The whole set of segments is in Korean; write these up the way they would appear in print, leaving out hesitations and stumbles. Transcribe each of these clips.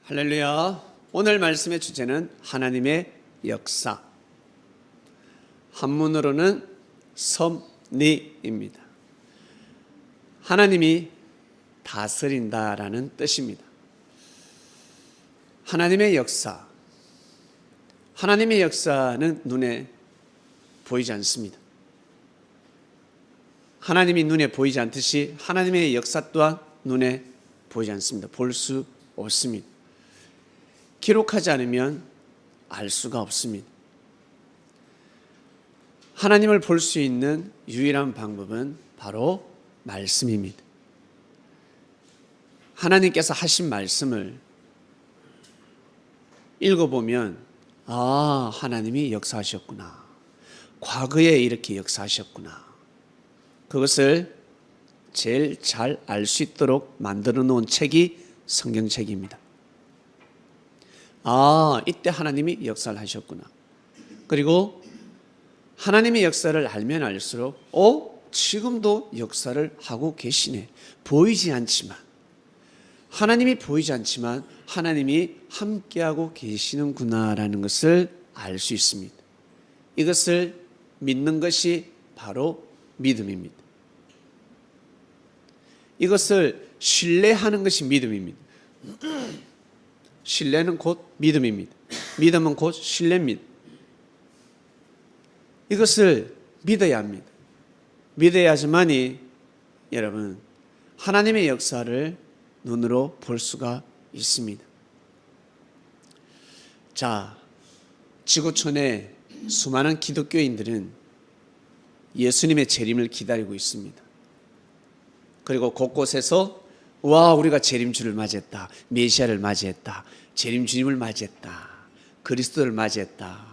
할렐루야. 오늘 말씀의 주제는 하나님의 역사, 한문으로는 섭리입니다. 하나님이 다스린다라는 뜻입니다. 하나님의 역사, 하나님의 역사는 눈에 보이지 않습니다. 하나님이 눈에 보이지 않듯이 하나님의 역사 또한 눈에 보이지 않습니다. 볼 수 없습니다. 기록하지 않으면 알 수가 없습니다. 하나님을 볼 수 있는 유일한 방법은 바로 말씀입니다. 하나님께서 하신 말씀을 읽어보면 하나님이 역사하셨구나. 과거에 이렇게 역사하셨구나. 그것을 제일 잘 알 수 있도록 만들어 놓은 책이 성경책입니다. 이때 하나님이 역사를 하셨구나. 그리고 하나님의 역사를 알면 알수록 지금도 역사를 하고 계시네. 보이지 않지만, 하나님이 보이지 않지만 하나님이 함께하고 계시는구나라는 것을 알 수 있습니다. 이것을 믿는 것이 바로 믿음입니다. 이것을 신뢰하는 것이 믿음입니다. 신뢰는 곧 믿음입니다. 믿음은 곧 신뢰입니다. 이것을 믿어야 합니다. 믿어야지만이 여러분 하나님의 역사를 눈으로 볼 수가 있습니다. 자, 지구촌의 수많은 기독교인들은 예수님의 재림을 기다리고 있습니다. 그리고 곳곳에서 우리가 재림주를 맞이했다. 메시아를 맞이했다. 재림 주님을 맞이했다. 그리스도를 맞이했다.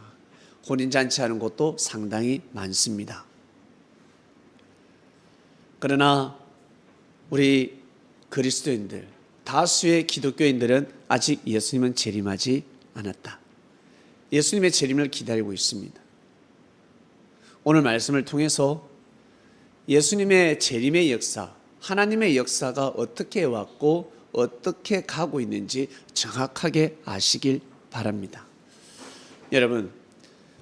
혼인잔치하는 곳도 상당히 많습니다. 그러나 우리 그리스도인들, 다수의 기독교인들은 아직 예수님은 재림하지 않았다. 예수님의 재림을 기다리고 있습니다. 오늘 말씀을 통해서 예수님의 재림의 역사, 하나님의 역사가 어떻게 왔고 어떻게 가고 있는지 정확하게 아시길 바랍니다. 여러분,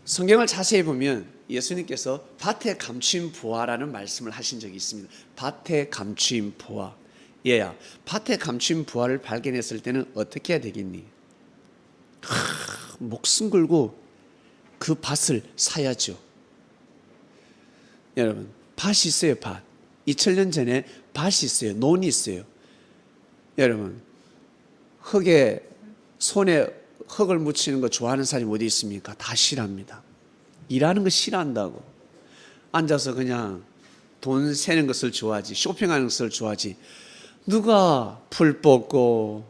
성경을 자세히 보면 예수님께서 밭에 감추인 보화라는 말씀을 하신 적이 있습니다. 밭에 감추인 보화. 얘야, 밭에 감추인 보화를 발견했을 때는 어떻게 해야 되겠니? 목숨 걸고 그 밭을 사야죠. 여러분, 밭이 있어요. 밭. 2000년 전에 밭이 있어요. 논이 있어요. 여러분, 손에 흙을 묻히는 거 좋아하는 사람이 어디 있습니까? 다 싫어합니다. 일하는 거 싫어한다고. 앉아서 그냥 돈 세는 것을 좋아하지, 쇼핑하는 것을 좋아하지. 누가 풀 뽑고,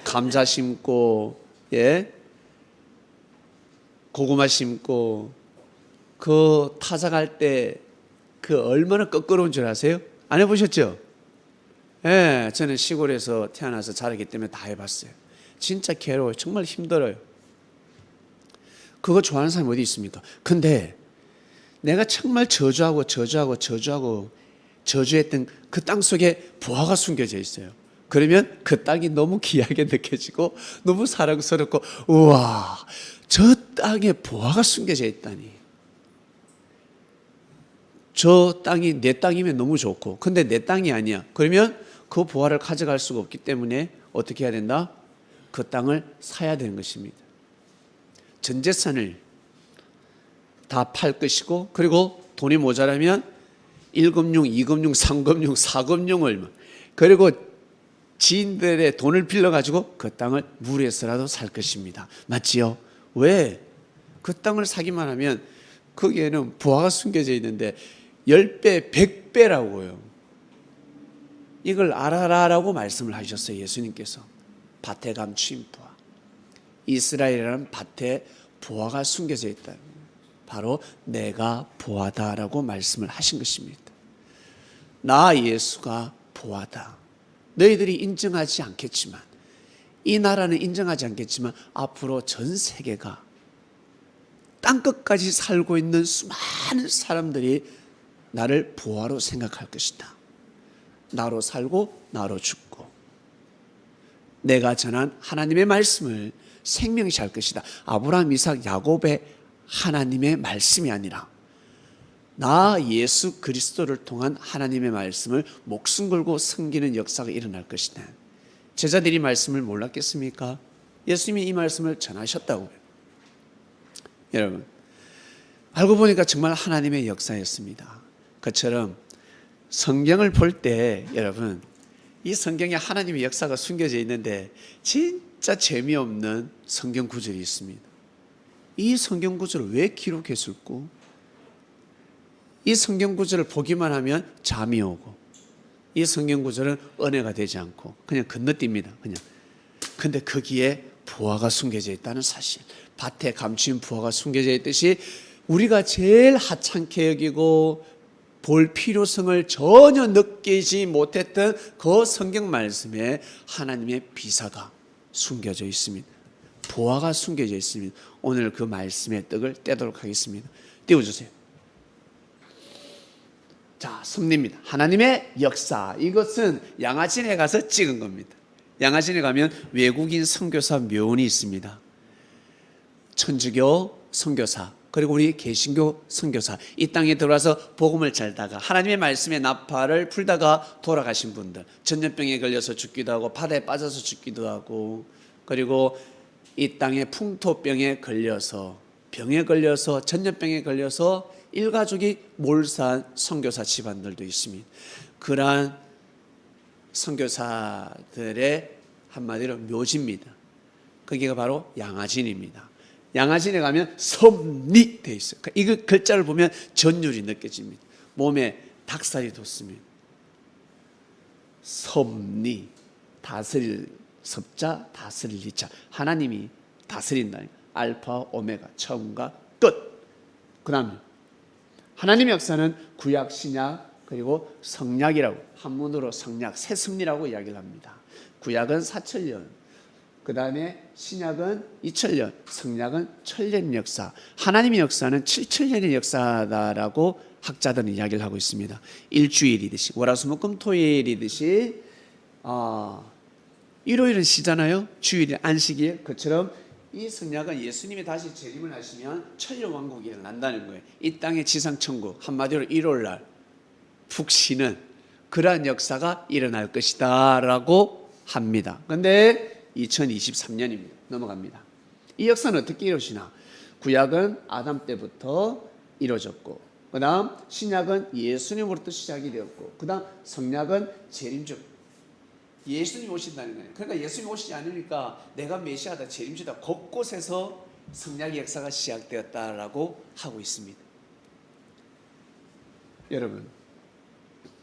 감자 심고, 고구마 심고, 그 타작할 때 그 얼마나 껄끄러운 줄 아세요? 안 해보셨죠? 저는 시골에서 태어나서 자라기 때문에 다 해봤어요. 진짜 괴로워요. 정말 힘들어요. 그거 좋아하는 사람이 어디 있습니까? 근데 내가 정말 저주했던 그 땅 속에 보화가 숨겨져 있어요. 그러면 그 땅이 너무 귀하게 느껴지고 너무 사랑스럽고, 우와, 저 땅에 보화가 숨겨져 있다니. 저 땅이 내 땅이면 너무 좋고, 근데 내 땅이 아니야. 그러면 그 보화를 가져갈 수가 없기 때문에 어떻게 해야 된다? 그 땅을 사야 되는 것입니다. 전 재산을 다 팔 것이고, 그리고 돈이 모자라면 1금융, 2금융, 3금융, 4금융을, 그리고 지인들의 돈을 빌려가지고 그 땅을 무리해서라도 살 것입니다. 맞지요? 왜? 그 땅을 사기만 하면 거기에는 보화가 숨겨져 있는데 10배, 100배라고요. 이걸 알아라라고 말씀을 하셨어요. 예수님께서. 밭에 감추인 보화. 이스라엘이라는 밭에 보화가 숨겨져 있다. 바로 내가 보화다라고 말씀을 하신 것입니다. 나 예수가 보화다. 너희들이 인정하지 않겠지만, 이 나라는 인정하지 않겠지만 앞으로 전 세계가 땅끝까지 살고 있는 수많은 사람들이 나를 보화로 생각할 것이다. 나로 살고 나로 죽고 내가 전한 하나님의 말씀을 생명시 할 것이다. 아브라함, 이삭, 야곱의 하나님의 말씀이 아니라 나 예수 그리스도를 통한 하나님의 말씀을 목숨 걸고 섬기는 역사가 일어날 것이다. 제자들이 말씀을 몰랐겠습니까? 예수님이 이 말씀을 전하셨다고요. 여러분, 알고 보니까 정말 하나님의 역사였습니다. 그처럼 성경을 볼 때 여러분, 이 성경에 하나님의 역사가 숨겨져 있는데 진짜 재미없는 성경 구절이 있습니다. 이 성경 구절을 왜 기록했을까? 이 성경 구절을 보기만 하면 잠이 오고, 이 성경 구절은 은혜가 되지 않고 그냥 건너뜁니다. 그냥. 근데 거기에 부활가 숨겨져 있다는 사실, 밭에 감추인 부활가 숨겨져 있듯이 우리가 제일 하찮게 여기고 볼 필요성을 전혀 느끼지 못했던 그 성경 말씀에 하나님의 비사가 숨겨져 있습니다. 보화가 숨겨져 있습니다. 오늘 그 말씀의 떡을 떼도록 하겠습니다. 띄워주세요. 자, 섭리입니다. 하나님의 역사. 이것은 양아진에 가서 찍은 겁니다. 양아진에 가면 외국인 선교사 묘원이 있습니다. 천주교 선교사, 그리고 우리 개신교 선교사, 이 땅에 들어와서 복음을 잘다가 하나님의 말씀의 나팔을 풀다가 돌아가신 분들, 전염병에 걸려서 죽기도 하고 바다에 빠져서 죽기도 하고, 그리고 이 땅에 풍토병에 걸려서, 병에 걸려서, 전염병에 걸려서 일가족이 몰산 선교사 집안들도 있습니다. 그러한 선교사들의 한마디로 묘지입니다. 거기가 바로 양아진입니다. 양아진에 가면 섭리 되어 있어요. 이 글자를 보면 전율이 느껴집니다. 몸에 닭살이 돋습니다. 섭리, 다스릴 섭자, 다스릴 리자. 하나님이 다스린다. 알파, 오메가, 처음과 끝. 그 다음에 하나님의 역사는 구약, 신약, 그리고 성약이라고, 한문으로 성약, 새섭리라고 이야기를 합니다. 구약은 4,000년, 그 다음에 신약은 2,000년, 성약은 1,000년 역사, 하나님의 역사는 7,000년의 역사다라고 학자들은 이야기를 하고 있습니다. 일주일이듯이, 월화수목금토일이듯이 일요일은 쉬잖아요. 주일이 안식일. 그처럼 이 성약은 예수님이 다시 재림을 하시면 천년왕국이 일어난다는 거예요. 이 땅의 지상천국, 한마디로 일요일날 푹 쉬는 그러한 역사가 일어날 것이다 라고 합니다. 그런데 2023년입니다. 넘어갑니다. 이 역사는 어떻게 이루어지나? 구약은 아담 때부터 이루어졌고, 그 다음 신약은 예수님으로부터 시작이 되었고, 그 다음 성약은 재림적, 예수님 오신다는 거예요. 그러니까 예수님 오시지 않으니까 내가 메시아다, 재림주다, 곳곳에서 성약의 역사가 시작되었다라고 하고 있습니다. 여러분,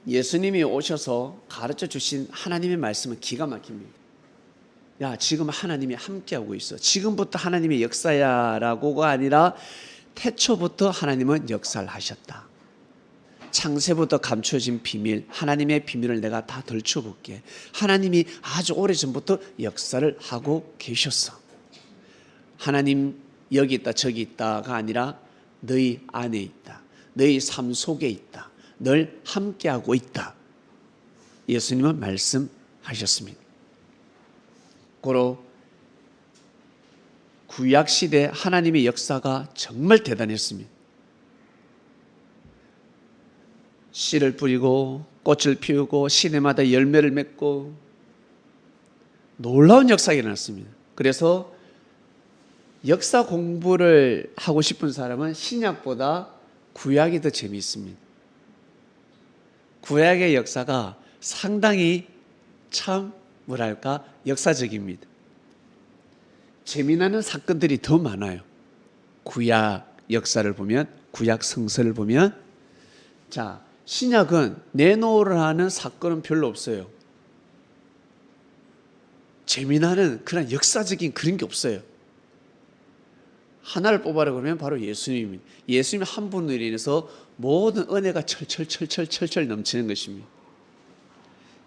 예수님이 오셔서 가르쳐 주신 하나님의 말씀은 기가 막힙니다. 야, 지금 하나님이 함께하고 있어. 지금부터 하나님의 역사야 라고가 아니라 태초부터 하나님은 역사를 하셨다. 창세부터 감춰진 비밀, 하나님의 비밀을 내가 다 덜쳐볼게. 하나님이 아주 오래전부터 역사를 하고 계셨어. 하나님 여기 있다 저기 있다가 아니라 너희 안에 있다, 너희 삶 속에 있다, 늘 함께하고 있다. 예수님은 말씀하셨습니다. 고로 구약시대 하나님의 역사가 정말 대단했습니다. 씨를 뿌리고 꽃을 피우고 시내마다 열매를 맺고 놀라운 역사가 일어났습니다. 그래서 역사 공부를 하고 싶은 사람은 신약보다 구약이 더 재미있습니다. 구약의 역사가 상당히 참 뭐랄까 역사적입니다. 재미나는 사건들이 더 많아요. 구약 역사를 보면, 구약 성서를 보면, 자, 신약은 내놓으라 하는 사건은 별로 없어요. 재미나는 그런 역사적인 그런 게 없어요. 하나를 뽑아라 그러면 바로 예수님입니다. 예수님 한 분으로 인해서 모든 은혜가 철철 넘치는 것입니다.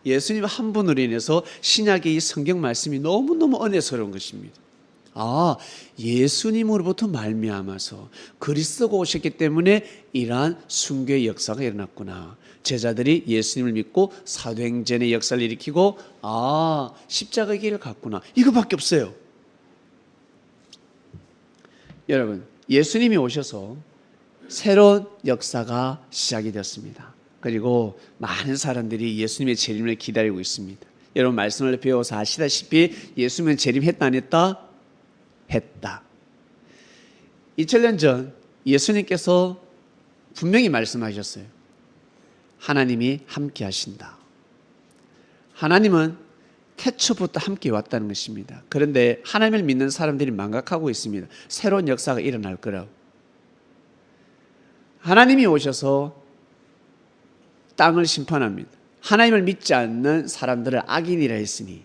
예수님 한 분으로 인해서 신약의 이 성경 말씀이 너무너무 은혜스러운 것입니다. 아, 예수님으로부터 말미암아서 그리스도가 오셨기 때문에 이러한 순교의 역사가 일어났구나. 제자들이 예수님을 믿고 사도행전의 역사를 일으키고 십자가의 길을 갔구나. 이거밖에 없어요. 여러분, 예수님이 오셔서 새로운 역사가 시작이 되었습니다. 그리고 많은 사람들이 예수님의 재림을 기다리고 있습니다. 여러분, 말씀을 배워서 아시다시피 예수님은 재림했다 안 했다? 했다. 2000년 전 예수님께서 분명히 말씀하셨어요. 하나님이 함께 하신다. 하나님은 태초부터 함께 왔다는 것입니다. 그런데 하나님을 믿는 사람들이 망각하고 있습니다. 새로운 역사가 일어날 거라고. 하나님이 오셔서 땅을 심판합니다. 하나님을 믿지 않는 사람들을 악인이라 했으니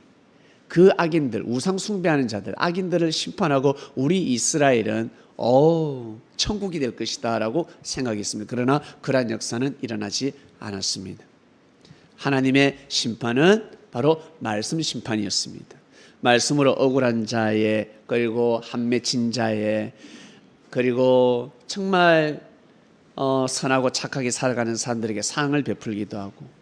그 악인들, 우상 숭배하는 자들, 악인들을 심판하고 우리 이스라엘은 천국이 될 것이다 라고 생각했습니다. 그러나 그러한 역사는 일어나지 않았습니다. 하나님의 심판은 바로 말씀 심판이었습니다. 말씀으로 억울한 자의, 그리고 한 맺힌 자의, 그리고 정말 선하고 착하게 살아가는 사람들에게 상을 베풀기도 하고,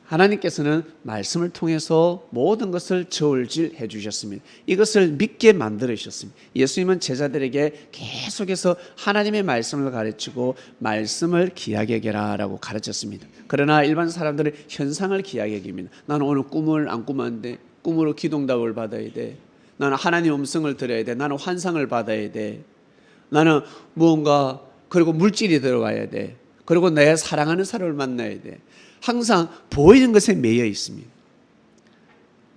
하나님께서는 말씀을 통해서 모든 것을 저울질해 주셨습니다. 이것을 믿게 만들으셨습니다. 예수님은 제자들에게 계속해서 하나님의 말씀을 가르치고 말씀을 귀하게 여겨라라고 가르쳤습니다. 그러나 일반 사람들은 현상을 귀하게 여깁니다. 나는 오늘 꿈을 안 꾸었는데 꿈으로 기도응답을 받아야 돼. 나는 하나님 음성을 들어야 돼. 나는 환상을 받아야 돼. 나는 무언가, 그리고 물질이 들어와야 돼. 그리고 내 사랑하는 사람을 만나야 돼. 항상 보이는 것에 매여 있습니다.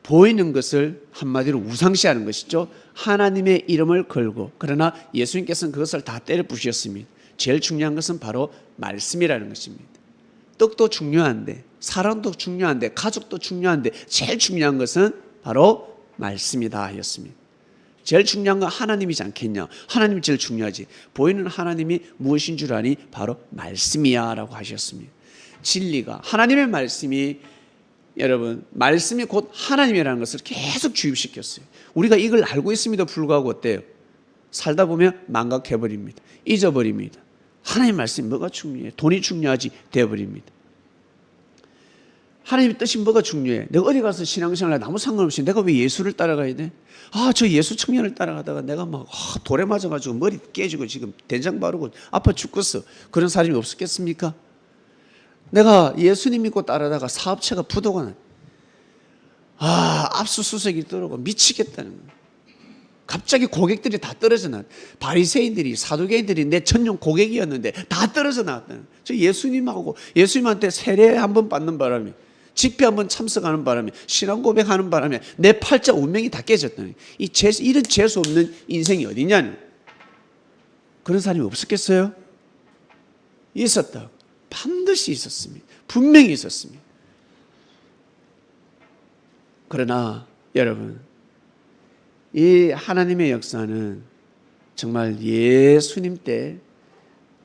보이는 것을 한마디로 우상시하는 것이죠. 하나님의 이름을 걸고, 그러나 예수님께서는 그것을 다 때려 부수셨습니다. 제일 중요한 것은 바로 말씀이라는 것입니다. 떡도 중요한데, 사랑도 중요한데, 가족도 중요한데 제일 중요한 것은 바로 말씀이다 하였습니다. 제일 중요한 건 하나님이지 않겠냐. 하나님이 제일 중요하지. 보이는 하나님이 무엇인 줄 아니? 바로 말씀이야 라고 하셨습니다. 진리가, 하나님의 말씀이, 여러분, 말씀이 곧 하나님이라는 것을 계속 주입시켰어요. 우리가 이걸 알고 있음에도 불구하고 어때요? 살다 보면 망각해버립니다. 잊어버립니다. 하나님의 말씀이 뭐가 중요해? 돈이 중요하지 되어버립니다. 하나님의 뜻이 뭐가 중요해? 내가 어디 가서 신앙생활 아무 상관없이 내가 왜 예수를 따라가야 돼? 저 예수 청년을 따라가다가 내가 막 돌에 맞아가지고 머리 깨지고 지금 된장 바르고 아파 죽겠어. 그런 사람이 없었겠습니까? 내가 예수님 믿고 따라다가 사업체가 부도가 나. 압수수색이 들어오고 미치겠다는 거야. 갑자기 고객들이 다 떨어져 나. 바리새인들이, 사두개인들이 내 전용 고객이었는데 다 떨어져 나왔다는 거야. 저 예수님한테 세례 한번 받는 바람에, 집회 한번 참석하는 바람에, 신앙 고백하는 바람에 내 팔자 운명이 다 깨졌다는 거야. 이런 재수 없는 인생이 어디냐는. 그런 사람이 없었겠어요? 있었다. 반드시 있었습니다. 분명히 있었습니다. 그러나 여러분, 이 하나님의 역사는 정말 예수님 때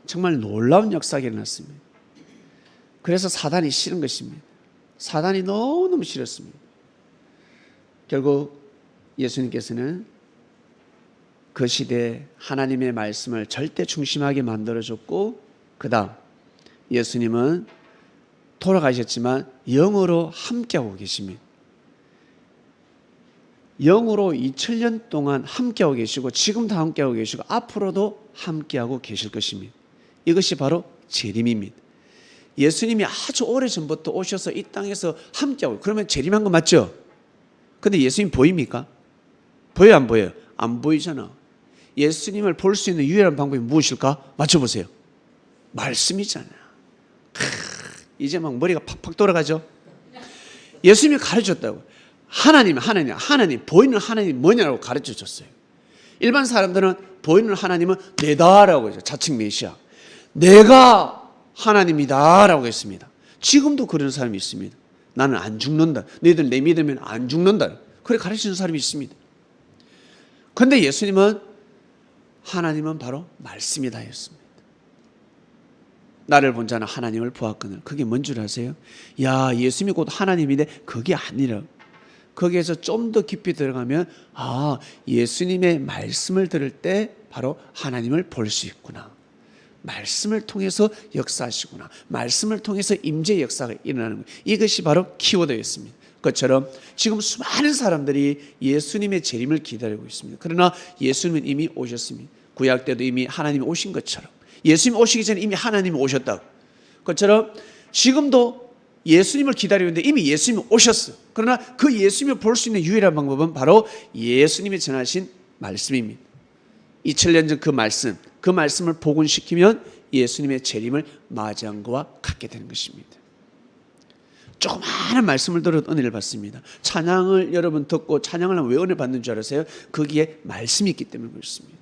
정말 놀라운 역사가 일어났습니다. 그래서 사단이 싫은 것입니다. 사단이 너무너무 싫었습니다. 결국 예수님께서는 그 시대에 하나님의 말씀을 절대 중심하게 만들어줬고, 그 다음 예수님은 돌아가셨지만 영으로 함께하고 계십니다. 영으로 2000년 동안 함께하고 계시고, 지금도 함께하고 계시고, 앞으로도 함께하고 계실 것입니다. 이것이 바로 재림입니다. 예수님이 아주 오래전부터 오셔서 이 땅에서 함께하고, 그러면 재림한 거 맞죠? 근데 예수님 보입니까? 보여요, 안 보여요? 안 보이잖아. 예수님을 볼 수 있는 유일한 방법이 무엇일까? 맞춰보세요. 말씀이잖아. 이제 막 머리가 팍팍 돌아가죠? 예수님이 가르쳤다고. 하나님, 보이는 하나님이 뭐냐고 가르쳐 줬어요. 일반 사람들은 보이는 하나님은 내다라고 하죠. 자칭 메시아. 내가 하나님이다라고 했습니다. 지금도 그런 사람이 있습니다. 나는 안 죽는다. 너희들 내 믿으면 안 죽는다. 그렇게 가르치는 사람이 있습니다. 그런데 예수님은 하나님은 바로 말씀이다 했습니다. 나를 본 자는 하나님을 보았거늘. 그게 뭔 줄 아세요? 예수님이 곧 하나님인데 그게 아니라, 거기에서 좀 더 깊이 들어가면 예수님의 말씀을 들을 때 바로 하나님을 볼 수 있구나. 말씀을 통해서 역사하시구나. 말씀을 통해서 임재의 역사가 일어나는 거예요. 이것이 바로 키워드였습니다. 그것처럼 지금 수많은 사람들이 예수님의 재림을 기다리고 있습니다. 그러나 예수님은 이미 오셨습니다. 구약 때도 이미 하나님이 오신 것처럼 예수님 오시기 전에 이미 하나님이 오셨다고. 그것처럼 지금도 예수님을 기다리고 있는데 이미 예수님이 오셨어요. 그러나 그 예수님을 볼 수 있는 유일한 방법은 바로 예수님이 전하신 말씀입니다. 2000년 전 그 말씀을 복원시키면 예수님의 재림을 맞이한 것과 같게 되는 것입니다. 조그마한 말씀을 들어도 은혜를 받습니다. 찬양을 여러분 듣고 찬양을 하면 왜 은혜 받는 줄 알았어요? 거기에 말씀이 있기 때문에 그렇습니다.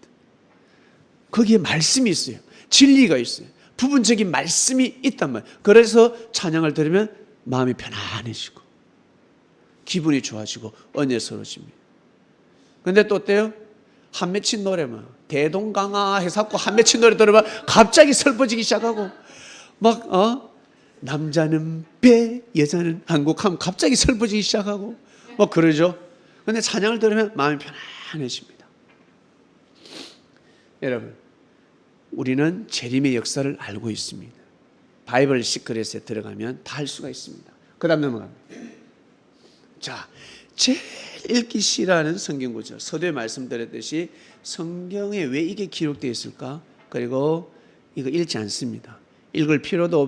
거기에 말씀이 있어요. 진리가 있어요. 부분적인 말씀이 있단 말이에요. 그래서 찬양을 들으면 마음이 편안해지고 기분이 좋아지고 은혜스러워집니다. 그런데 또 어때요? 한 맺힌 노래만 대동강아 해서 한 맺힌 노래 들으면 갑자기 슬퍼지기 시작하고 남자는 배 여자는 한국 하면 갑자기 슬퍼지기 시작하고 그러죠. 그런데 찬양을 들으면 마음이 편안해집니다. 여러분, 우리는 재림의 역사를 알고 있습니다. 바이블 시크릿에 들어가면 다 알 수가 있습니다. 그 다음 넘어갑니다. 자, 제일 읽기 싫어하는 성경 구절, 서두에 말씀드렸듯이 성경에 왜 이게 기록되어 있을까? 그리고 이거 읽지 않습니다. 읽을 필요도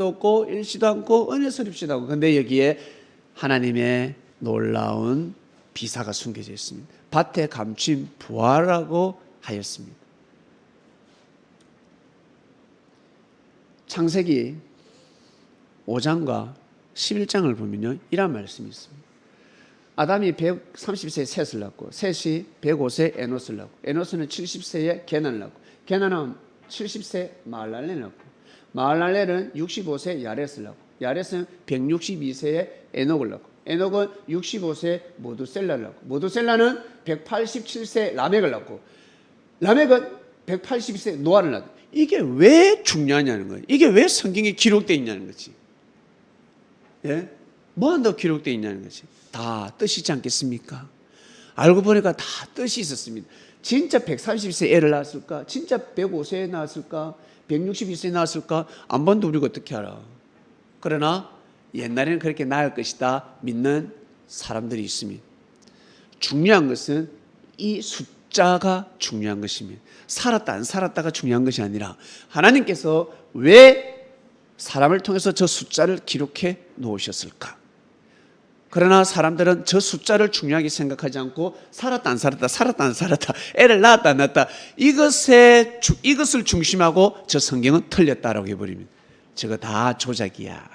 없고 읽지도 않고 은혜스럽지도 않고. 그런데 여기에 하나님의 놀라운 비사가 숨겨져 있습니다. 밭에 감춘 부활이라고 하였습니다. 창세기 5장과 11장을 보면요, 이런 말씀이 있습니다. 아담이 130세에 셋을 낳고, 셋이 105세에 에노스를 낳고, 에노스는 70세에 게난을 낳고, 게난은 70세에 마할랄레를 낳고, 마할랄레는 65세에 야렛을 낳고, 야렛은 162세에 에녹을 낳고, 에녹은 65세에 모두셀라를 낳고, 모두셀라는 187세에 라멕을 낳고, 라멕은 182세에 노아를 낳고. 이게 왜 중요하냐는 거예요. 이게 왜 성경에 기록되어 있냐는 거지. 예? 뭐 한다고 기록되어 있냐는 거지. 다 뜻이지 않겠습니까? 알고 보니까 다 뜻이 있었습니다. 진짜 130세 애를 낳았을까? 진짜 105세에 낳았을까? 162세에 낳았을까? 안 본데 우리가 어떻게 알아? 그러나 옛날에는 그렇게 낳을 것이다 믿는 사람들이 있습니다. 중요한 것은 이 숫자가 중요한 것입니다. 살았다 안 살았다가 중요한 것이 아니라 하나님께서 왜 사람을 통해서 저 숫자를 기록해 놓으셨을까? 그러나 사람들은 저 숫자를 중요하게 생각하지 않고 살았다 안 살았다, 살았다 안 살았다, 애를 낳았다 안 낳았다, 이것을 중심하고 저 성경은 틀렸다라고 해버립니다. 저거 다 조작이야,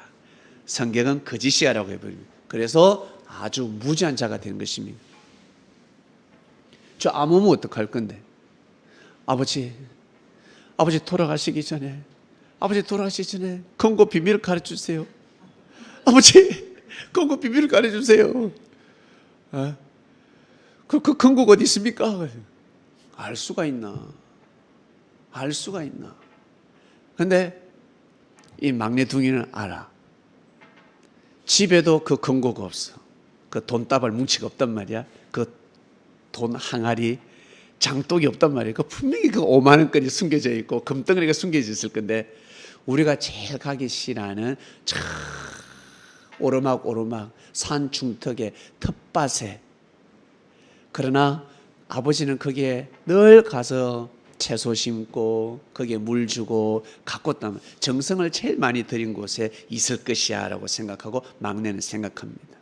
성경은 거짓이야라고 해버립니다. 그래서 아주 무지한 자가 된 것입니다. 저 아무면 어떡할 건데? 아버지 돌아가시기 전에 금고 비밀을 가르쳐주세요. 아버지 금고 비밀을 가르쳐주세요. 그 금고가 어디 있습니까? 알 수가 있나? 근데 이 막내 둥이는 알아. 집에도 그 금고가 없어. 그 돈다발 뭉치가 없단 말이야. 그 돈 항아리 장독이 없단 말이에요. 분명히 그 5만 원짜리 숨겨져 있고 금덩어리가 숨겨져 있을 건데, 우리가 제일 가기 싫어하는 저 오르막 산 중턱에 텃밭에, 그러나 아버지는 거기에 늘 가서 채소 심고 거기에 물 주고 가꿨다면 정성을 제일 많이 들인 곳에 있을 것이야 라고 생각하고 막내는 생각합니다.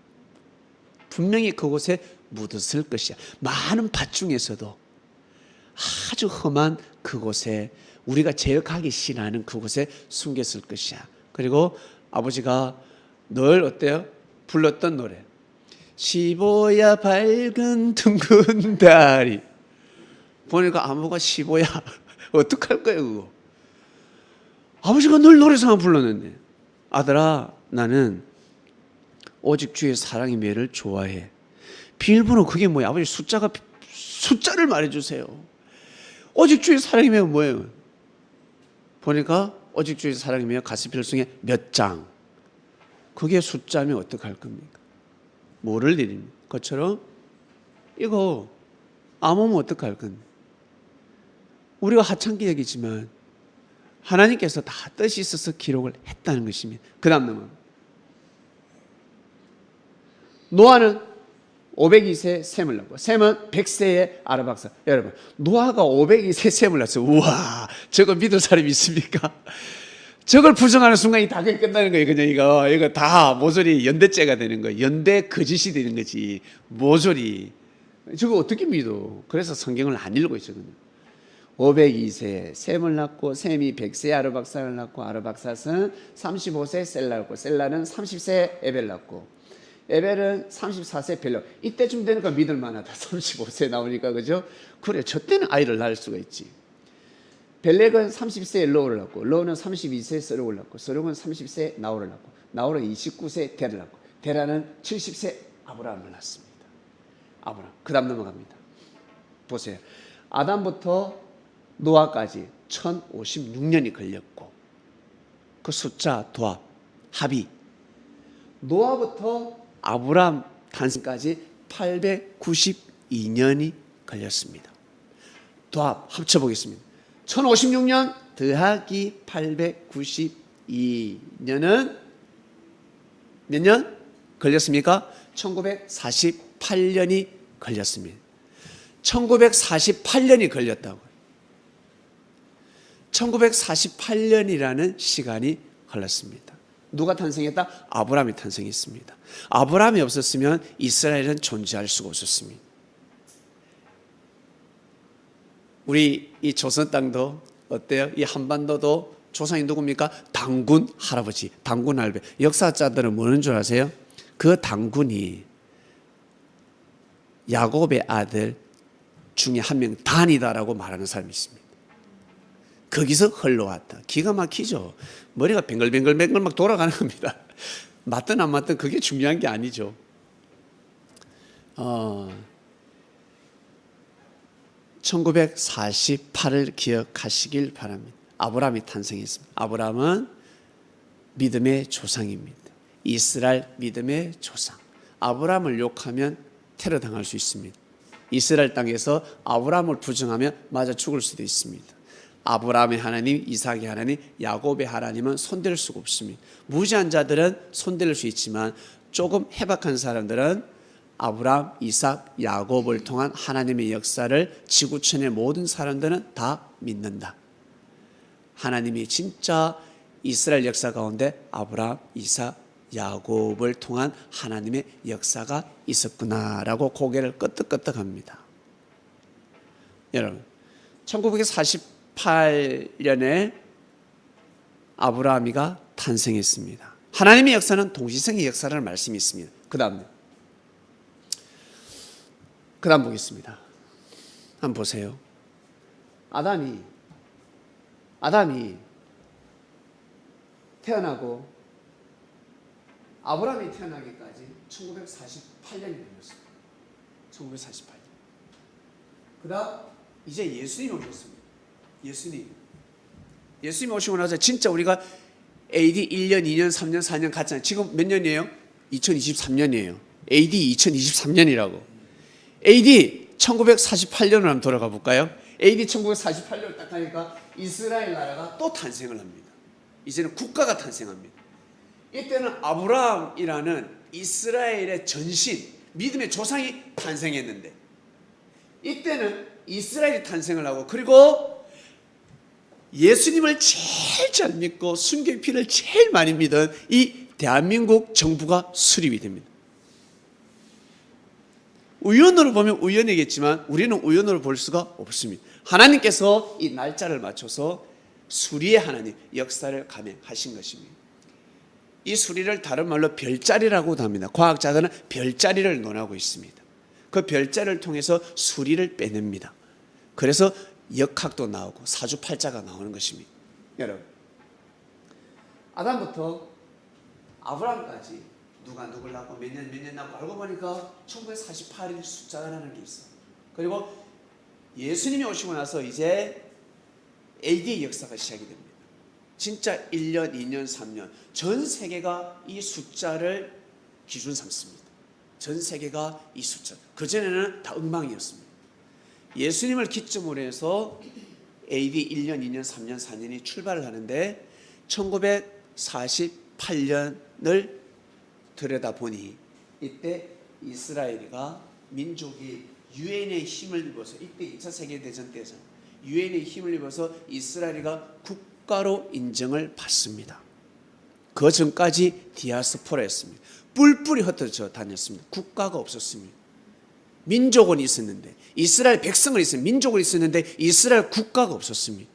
분명히 그곳에 묻었을 것이야. 많은 밭 중에서도 아주 험한 그곳에, 우리가 제일 가기 싫어하는 그곳에 숨겼을 것이야. 그리고 아버지가 늘 어때요? 불렀던 노래, 시보야 밝은 둥근 달이. 보니까 아무가 시보야 어떡할 거예요 그거. 아버지가 늘 노래상을 불렀는데, 아들아 나는 오직 주의 사랑의 매를 좋아해. 비밀번호 그게 뭐야? 아버지 숫자를 말해주세요. 오직 주의 사랑의 매가 뭐예요? 보니까 오직 주의 사랑의 매가 가시필승에 몇 장. 그게 숫자면 어떡할 겁니까? 뭐를 드립니까? 그것처럼 이거 아무면 어떡할 건? 우리가 하찮게 여기지만 하나님께서 다 뜻이 있어서 기록을 했다는 것입니다. 그 다음 넘어. 노아는 502세 셈을 낳고 셈은 100세의 아르박사. 여러분, 노아가 502세 셈을 낳았어요. 우와, 저거 믿을 사람이 있습니까? 저걸 부정하는 순간 다 그게 끝나는 거예요. 그냥 이거 다 모조리 연대죄가 되는 거예요. 연대 거짓이 되는 거지. 모조리. 저거 어떻게 믿어? 그래서 성경을 안 읽고 있거든요. 502세 셈을 낳고 셈이 100세 아르박사를 낳고 아르박사는 35세 셀라를 낳고 셀라는 30세 에벨 낳고 에벨은 34세 벨렉. 이때쯤 되니까 믿을 만하다. 35세 나오니까 그죠? 그래, 저 때는 아이를 낳을 수가 있지. 벨렉은 30세 로우를 낳고 로우는 32세 서룩을 낳고 서룩은 30세 나홀을 낳고 나홀은 29세 데를 낳고 데라는 70세 아브라함을 낳습니다. 아브라함. 그 다음 넘어갑니다. 보세요. 아담부터 노아까지 1056년이 걸렸고 그 숫자 도합 합이 노아부터 아브라함 탄생까지 892년이 걸렸습니다. 도합 합쳐보겠습니다. 1056년 더하기 892년은 몇 년 걸렸습니까? 1948년이 걸렸습니다. 1948년이 걸렸다고요. 1948년이라는 시간이 흘렀습니다. 누가 탄생했다? 아브라함이 탄생했습니다. 아브라함이 없었으면 이스라엘은 존재할 수가 없었습니다. 우리 이 조선 땅도 어때요? 이 한반도도 조상이 누굽니까? 당군 할아버지, 당군 할배. 역사자들은 뭐는 줄 아세요? 그 당군이 야곱의 아들 중에 한 명 단이다라고 말하는 사람이 있습니다. 거기서 흘러왔다. 기가 막히죠. 머리가 뱅글뱅글 막 돌아가는 겁니다. 맞든 안 맞든 그게 중요한 게 아니죠. 1948을 기억하시길 바랍니다. 아브라함이 탄생했습니다. 아브라함은 믿음의 조상입니다. 이스라엘 믿음의 조상. 아브라함을 욕하면 테러 당할 수 있습니다. 이스라엘 땅에서 아브라함을 부정하면 맞아 죽을 수도 있습니다. 아브라함의 하나님, 이삭의 하나님, 야곱의 하나님은 손댈 수가 없습니다. 무지한 자들은 손댈 수 있지만 조금 해박한 사람들은 아브라함, 이삭, 야곱을 통한 하나님의 역사를 지구촌의 모든 사람들은 다 믿는다. 하나님이 진짜 이스라엘 역사 가운데 아브라함, 이삭, 야곱을 통한 하나님의 역사가 있었구나라고 고개를 끄덕끄덕합니다. 여러분, 1948년에 아브라함이가 탄생했습니다. 하나님의 역사는 동시성의 역사라는 말씀이 있습니다. 그 다음 보겠습니다. 한번 보세요. 아담이 태어나고 아브라함이 태어나기까지 1948년이 걸렸습니다. 1948년. 그 다음 이제 예수님이 오셨습니다. 예수님이 오시고 나서 진짜 우리가 AD 1년, 2년, 3년, 4년 갔잖아요. 지금 몇 년이에요? 2023년이에요. AD 2023년이라고. AD 1948년으로 한번 돌아가 볼까요? AD 1948년을 딱 하니까 이스라엘 나라가 또 탄생을 합니다. 이제는 국가가 탄생합니다. 이때는 아브라함이라는 이스라엘의 전신, 믿음의 조상이 탄생했는데 이때는 이스라엘이 탄생을 하고 그리고 예수님을 제일 잘 믿고 순교의 피를 제일 많이 믿은 이 대한민국 정부가 수립이 됩니다. 우연으로 보면 우연이겠지만 우리는 우연으로 볼 수가 없습니다. 하나님께서 이 날짜를 맞춰서 수리의 하나님 역사를 감행하신 것입니다. 이 수리를 다른 말로 별자리라고도 합니다. 과학자들은 별자리를 논하고 있습니다. 그 별자리를 통해서 수리를 빼냅니다. 그래서 역학도 나오고 사주팔자가 나오는 것입니다. 여러분, 아담부터 아브라함까지 누가 누굴 낳고 몇 년 낳고 알고 보니까 1948일 숫자라는 게 있어. 그리고 예수님이 오시고 나서 이제 AD 역사가 시작이 됩니다. 진짜 1년, 2년, 3년 전 세계가 이 숫자를 기준 삼습니다. 전 세계가 이 숫자. 그전에는 다 엉망이었습니다. 예수님을 기점으로 해서 AD 1년, 2년, 3년, 4년이 출발을 하는데 1948년을 들여다보니 이때 이스라엘이가 민족이 유엔의 힘을 입어서, 이때 2차 세계대전 때죠. 유엔의 힘을 입어서 이스라엘이가 국가로 인정을 받습니다. 그 전까지 디아스포라였습니다. 뿔뿔이 흩어져 다녔습니다. 국가가 없었습니다. 민족은 있었는데, 이스라엘 백성은 있었는데, 민족은 있었는데 이스라엘 국가가 없었습니다.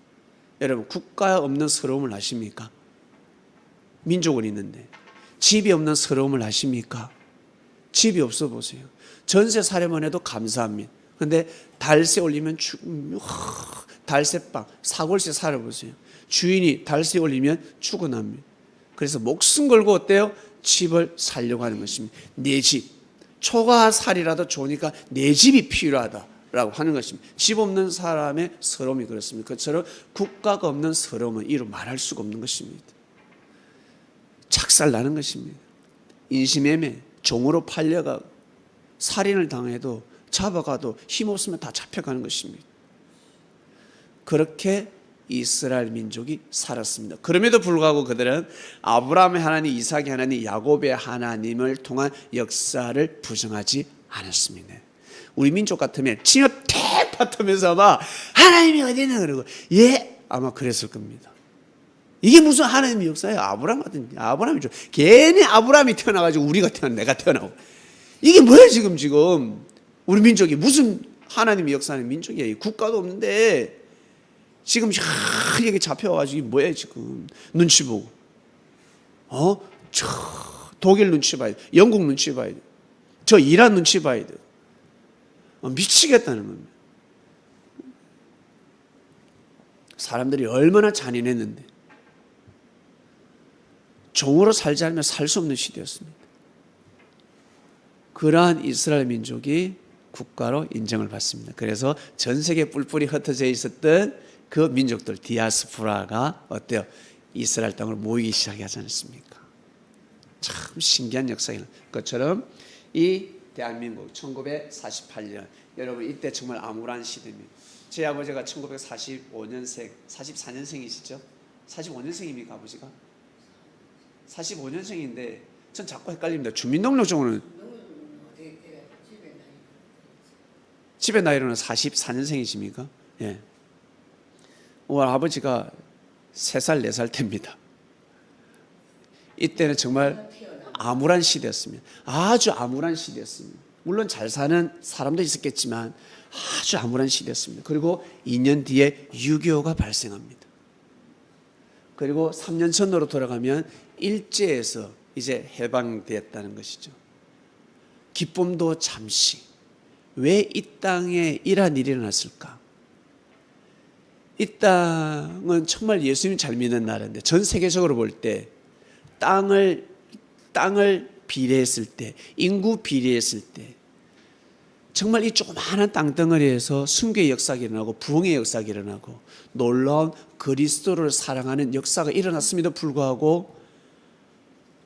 여러분, 국가 없는 서러움을 아십니까? 민족은 있는데 집이 없는 서러움을 아십니까? 집이 없어 보세요. 전세 사려만 해도 감사합니다. 근데 달세 올리면 달세방, 사골세 살아보세요. 주인이 달세 올리면 죽어납니다. 그래서 목숨 걸고 어때요? 집을 살려고 하는 것입니다. 내 집, 초가살이라도 좋으니까 내 집이 필요하다라고 하는 것입니다. 집 없는 사람의 서러움이 그렇습니다. 그처럼 국가가 없는 서러움은 이루 말할 수가 없는 것입니다. 착살나는 것입니다. 인신매매, 종으로 팔려가고 살인을 당해도 잡아가도 힘없으면 다 잡혀가는 것입니다. 그렇게 이스라엘 민족이 살았습니다. 그럼에도 불구하고 그들은 아브라함의 하나님, 이삭의 하나님, 야곱의 하나님을 통한 역사를 부정하지 않았습니다. 우리 민족 같으면 칭업 택 받으면서 막 하나님이 어디 있나 그러고 아마 그랬을 겁니다. 이게 무슨 하나님의 역사예요? 아브라함 같은, 아브라함이 좀 괜히 아브라함이 태어나가지고 우리가 내가 태어나고 이게 뭐야 지금 우리 민족이 무슨 하나님의 역사하는 민족이에요? 국가도 없는데 지금 이게 잡혀가지고 이게 뭐야 지금 눈치 보고 독일 눈치 봐야 돼, 영국 눈치 봐야 돼, 저 이란 눈치 봐야 돼. 미치겠다는 겁니다. 사람들이 얼마나 잔인했는데 종으로 살지 않으면 살 수 없는 시대였습니다. 그러한 이스라엘 민족이 국가로 인정을 받습니다. 그래서 전 세계 뿔뿔이 흩어져 있었던 그 민족들, 디아스포라가 어때요? 이스라엘 땅으로 모이기 시작하지 않았습니까? 참 신기한 역사인 것처럼 이 대한민국 1948년, 여러분 이때 정말 암울한 시대입니다. 제 아버지가 1945년생, 44년생이시죠? 45년생입니까 아버지가? 45년생인데 전 자꾸 헷갈립니다. 주민등록증은 집의 나이로는 44년생이십니까? 예. 오늘 아버지가 3살, 4살 때입니다. 이때는 정말 암울한 시대였습니다. 아주 암울한 시대였습니다. 물론 잘 사는 사람도 있었겠지만 아주 암울한 시대였습니다. 그리고 2년 뒤에 6.25가 발생합니다. 그리고 3년 전으로 돌아가면 일제에서 이제 해방되었다는 것이죠. 기쁨도 잠시. 왜 이 땅에 이러한 일이 일어났을까? 이 땅은 정말 예수님 잘 믿는 나라인데 전 세계적으로 볼 때 땅을 비례했을 때, 인구 비례했을 때 정말 이 조그마한 땅덩어리에서 순교의 역사가 일어나고 부흥의 역사가 일어나고 놀라운 그리스도를 사랑하는 역사가 일어났음에도 불구하고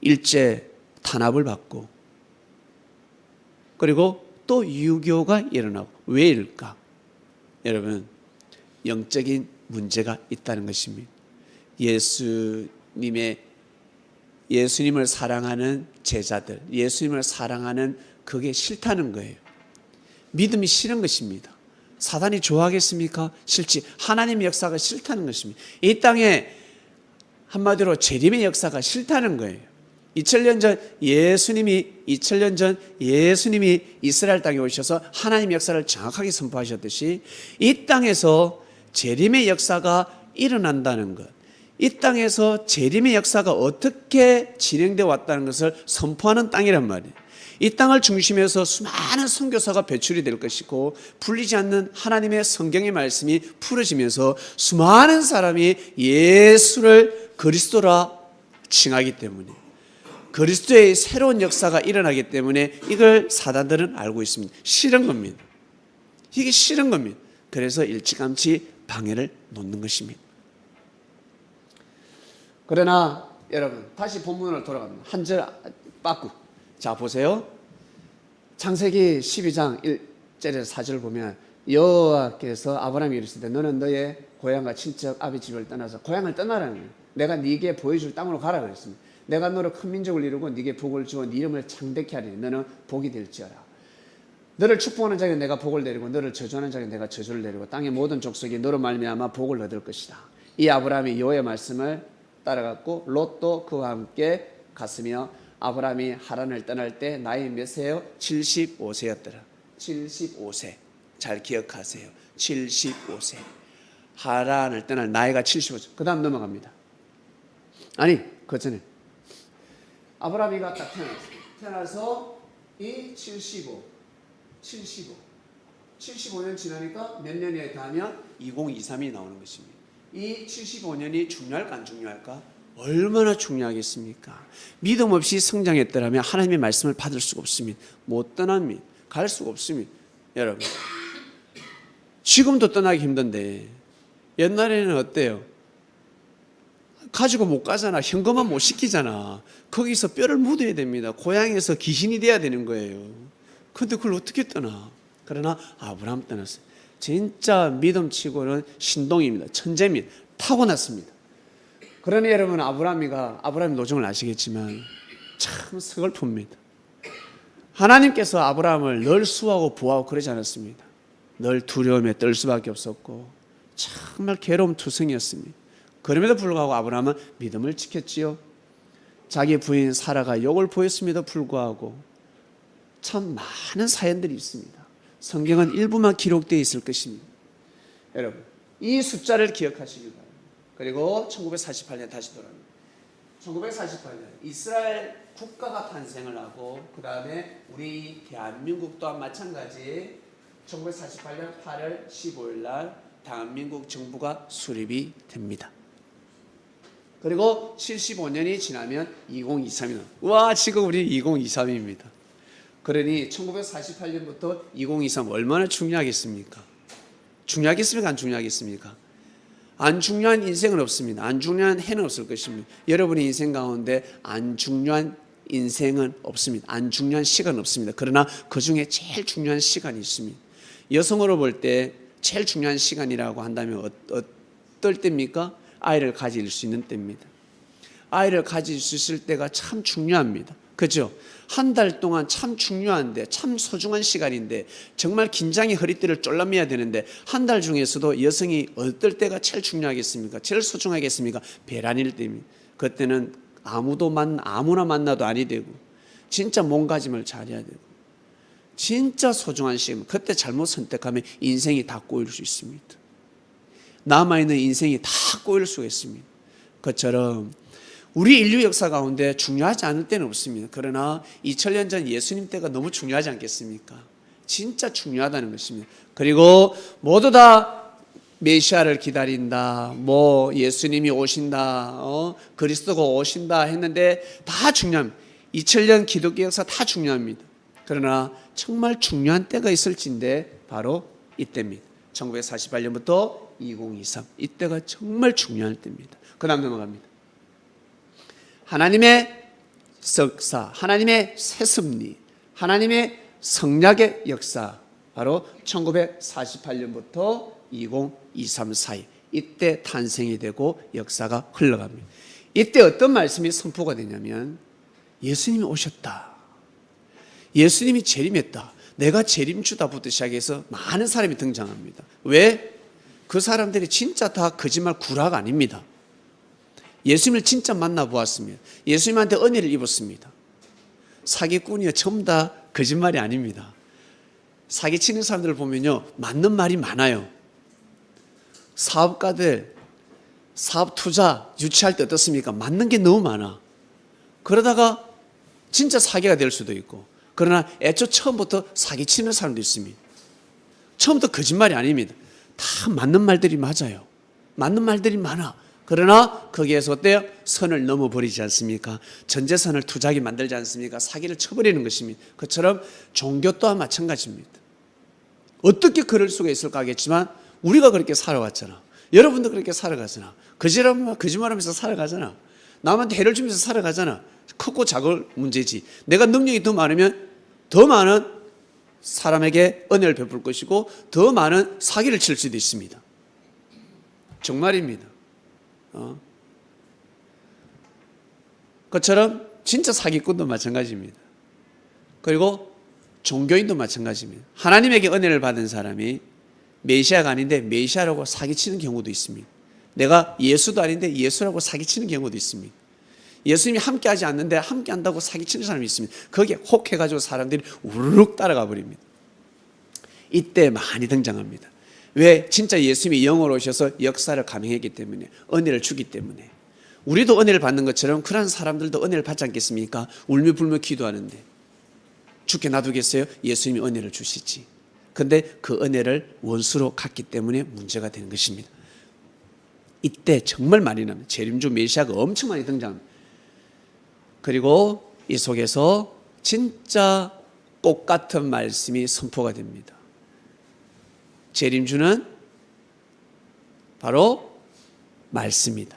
일제 탄압을 받고 그리고 또 유교가 일어나고 왜일까? 여러분, 영적인 문제가 있다는 것입니다. 예수님을 사랑하는 제자들, 예수님을 사랑하는 그게 싫다는 거예요. 믿음이 싫은 것입니다. 사단이 좋아하겠습니까? 싫지. 하나님의 역사가 싫다는 것입니다. 이 땅에 한마디로 재림의 역사가 싫다는 거예요. 2000년 전 예수님이 이스라엘 땅에 오셔서 하나님의 역사를 정확하게 선포하셨듯이 이 땅에서 재림의 역사가 일어난다는 것, 이 땅에서 재림의 역사가 어떻게 진행되어 왔다는 것을 선포하는 땅이란 말이에요. 이 땅을 중심해서 수많은 선교사가 배출이 될 것이고 풀리지 않는 하나님의 성경의 말씀이 풀어지면서 수많은 사람이 예수를 그리스도라 칭하기 때문에 그리스도의 새로운 역사가 일어나기 때문에 이걸 사단들은 알고 있습니다. 싫은 겁니다. 이게 싫은 겁니다. 그래서 일찌감치 방해를 놓는 것입니다. 그러나 여러분 다시 본문으로 돌아갑니다. 한 절 빠꾸. 자 보세요. 창세기 12장 1절에서 4절을 보면 여호와께서 아브라함에게 이르시되 너는 너의 고향과 친척 아비 집을 떠나서 고향을 떠나라는 거예요. 내가 네게 보여줄 땅으로 가라 그랬습니다. 내가 너로 큰 민족을 이루고 네게 복을 주어 네 이름을 창대케 하리니 너는 복이 될지어라. 너를 축복하는 자에게 내가 복을 내리고 너를 저주하는 자에게 내가 저주를 내리고 땅의 모든 족속이 너로 말미암아 복을 얻을 것이다. 이 아브라함이 여호와의 말씀을 따라갔고 롯도 그와 함께 갔으며 아브라함이 하란을 떠날 때 나이 몇 세요? 75세였더라. 75세. 잘 기억하세요. 75세. 하란을 떠날 나이가 75세. 그 다음 넘어갑니다. 아니, 그 전에 아브라함이가 딱 태어나서 이 75년 지나니까 몇 년에 가면 2023이 나오는 것입니다. 이 75년이 중요할까 안 중요할까? 얼마나 중요하겠습니까? 믿음 없이 성장했더라면 하나님의 말씀을 받을 수가 없습니다. 못 떠납니다. 갈 수가 없습니다. 여러분, 지금도 떠나기 힘든데 옛날에는 어때요? 가지고 못 가잖아. 현금만 못 시키잖아. 거기서 뼈를 묻어야 됩니다. 고향에서 귀신이 돼야 되는 거예요. 그런데 그걸 어떻게 떠나? 그러나 아브라함 떠났어요. 진짜 믿음치고는 신동입니다. 천재입니다. 타고났습니다. 그러니 여러분, 아브라함 노정을 아시겠지만 참 서글픕니다. 하나님께서 아브라함을 늘 수하고 보호하고 그러지 않았습니다. 늘 두려움에 떨 수밖에 없었고 정말 괴로움 투성이었습니다. 그럼에도 불구하고 아브라함은 믿음을 지켰지요. 자기 부인 사라가 욕을 보였음에도 불구하고 참 많은 사연들이 있습니다. 성경은 일부만 기록되어 있을 것입니다. 여러분, 이 숫자를 기억하시기 바랍니다. 그리고 1948년 다시 돌아옵니다. 1948년 이스라엘 국가가 탄생을 하고 그 다음에 우리 대한민국 또한 마찬가지 1948년 8월 15일 날 대한민국 정부가 수립이 됩니다. 그리고 75년이 지나면 2023이 나옵니다. 와, 지금 우리 2023입니다. 그러니 1948년부터 2023 얼마나 중요하겠습니까? 중요하겠습니까? 안 중요하겠습니까? 안 중요한 인생은 없습니다. 안 중요한 해는 없을 것입니다. 여러분의 인생 가운데 안 중요한 인생은 없습니다. 안 중요한 시간은 없습니다. 그러나 그 중에 제일 중요한 시간이 있습니다. 여성으로 볼 때 제일 중요한 시간이라고 한다면 어떨 때입니까? 아이를 가질 수 있는 때입니다. 아이를 가질 수 있을 때가 참 중요합니다. 그죠? 한 달 동안 참 중요한데, 참 소중한 시간인데, 정말 긴장이 허리띠를 쫄라매야 되는데, 한 달 중에서도 여성이 어떨 때가 제일 중요하겠습니까? 제일 소중하겠습니까? 배란일 때입니다. 그때는 아무나 만나도 아니 되고, 진짜 몸가짐을 잘해야 되고, 진짜 소중한 시간. 그때 잘못 선택하면 인생이 다 꼬일 수 있습니다. 남아있는 인생이 다 꼬일 수가 있습니다. 그처럼 우리 인류 역사 가운데 중요하지 않을 때는 없습니다. 그러나 2000년 전 예수님 때가 너무 중요하지 않겠습니까? 진짜 중요하다는 것입니다. 그리고 모두 다 메시아를 기다린다, 예수님이 오신다, 그리스도가 오신다 했는데 다 중요합니다. 2000년 기독교 역사 다 중요합니다. 그러나 정말 중요한 때가 있을진데 바로 이때입니다. 1948년부터 2023 이때가 정말 중요한 때입니다. 그 다음 넘어갑니다. 하나님의 역사, 하나님의 새섭리, 하나님의 성약의 역사, 바로 1948년부터 2023 사이 이때 탄생이 되고 역사가 흘러갑니다. 이때 어떤 말씀이 선포가 되냐면 예수님이 오셨다, 예수님이 재림했다, 내가 재림주다부터 시작해서 많은 사람이 등장합니다. 왜? 그 사람들이 진짜 다 거짓말 구라가 아닙니다. 예수님을 진짜 만나보았습니다. 예수님한테 은혜를 입었습니다. 사기꾼이요, 전부 다 거짓말이 아닙니다. 사기치는 사람들을 보면요, 맞는 말이 많아요. 사업가들 사업 투자 유치할 때 어떻습니까? 맞는 게 너무 많아. 그러다가 진짜 사기가 될 수도 있고, 그러나 애초 처음부터 사기치는 사람도 있습니다. 처음부터 거짓말이 아닙니다. 다 맞는 말들이 맞아요. 맞는 말들이 많아. 그러나 거기에서 어때요? 선을 넘어버리지 않습니까? 전 재산을 투자하게 만들지 않습니까? 사기를 쳐버리는 것입니다. 그처럼 종교 또한 마찬가지입니다. 어떻게 그럴 수가 있을까 하겠지만 우리가 그렇게 살아왔잖아. 여러분도 그렇게 살아가잖아. 거짓말하면서 살아가잖아. 남한테 해를 주면서 살아가잖아. 크고 작은 문제지. 내가 능력이 더 많으면 더 많은 사람에게 은혜를 베풀 것이고 더 많은 사기를 칠 수도 있습니다. 정말입니다. 그처럼 진짜 사기꾼도 마찬가지입니다. 그리고 종교인도 마찬가지입니다. 하나님에게 은혜를 받은 사람이 메시아가 아닌데 메시아라고 사기치는 경우도 있습니다. 내가 예수도 아닌데 예수라고 사기치는 경우도 있습니다. 예수님이 함께하지 않는데 함께한다고 사기치는 사람이 있습니다. 거기에 혹해가지고 사람들이 우르륵 따라가 버립니다. 이때 많이 등장합니다. 왜? 진짜 예수님이 영으로 오셔서 역사를 감행했기 때문에, 은혜를 주기 때문에. 우리도 은혜를 받는 것처럼 그런 사람들도 은혜를 받지 않겠습니까? 울며 불며 기도하는데 죽게 놔두겠어요? 예수님이 은혜를 주시지. 근데 그 은혜를 원수로 갖기 때문에 문제가 되는 것입니다. 이때 정말 많이 납니다. 재림주 메시아가 엄청 많이 등장합니다. 그리고 이 속에서 진짜 꽃 같은 말씀이 선포가 됩니다. 재림주는 바로 말씀이다.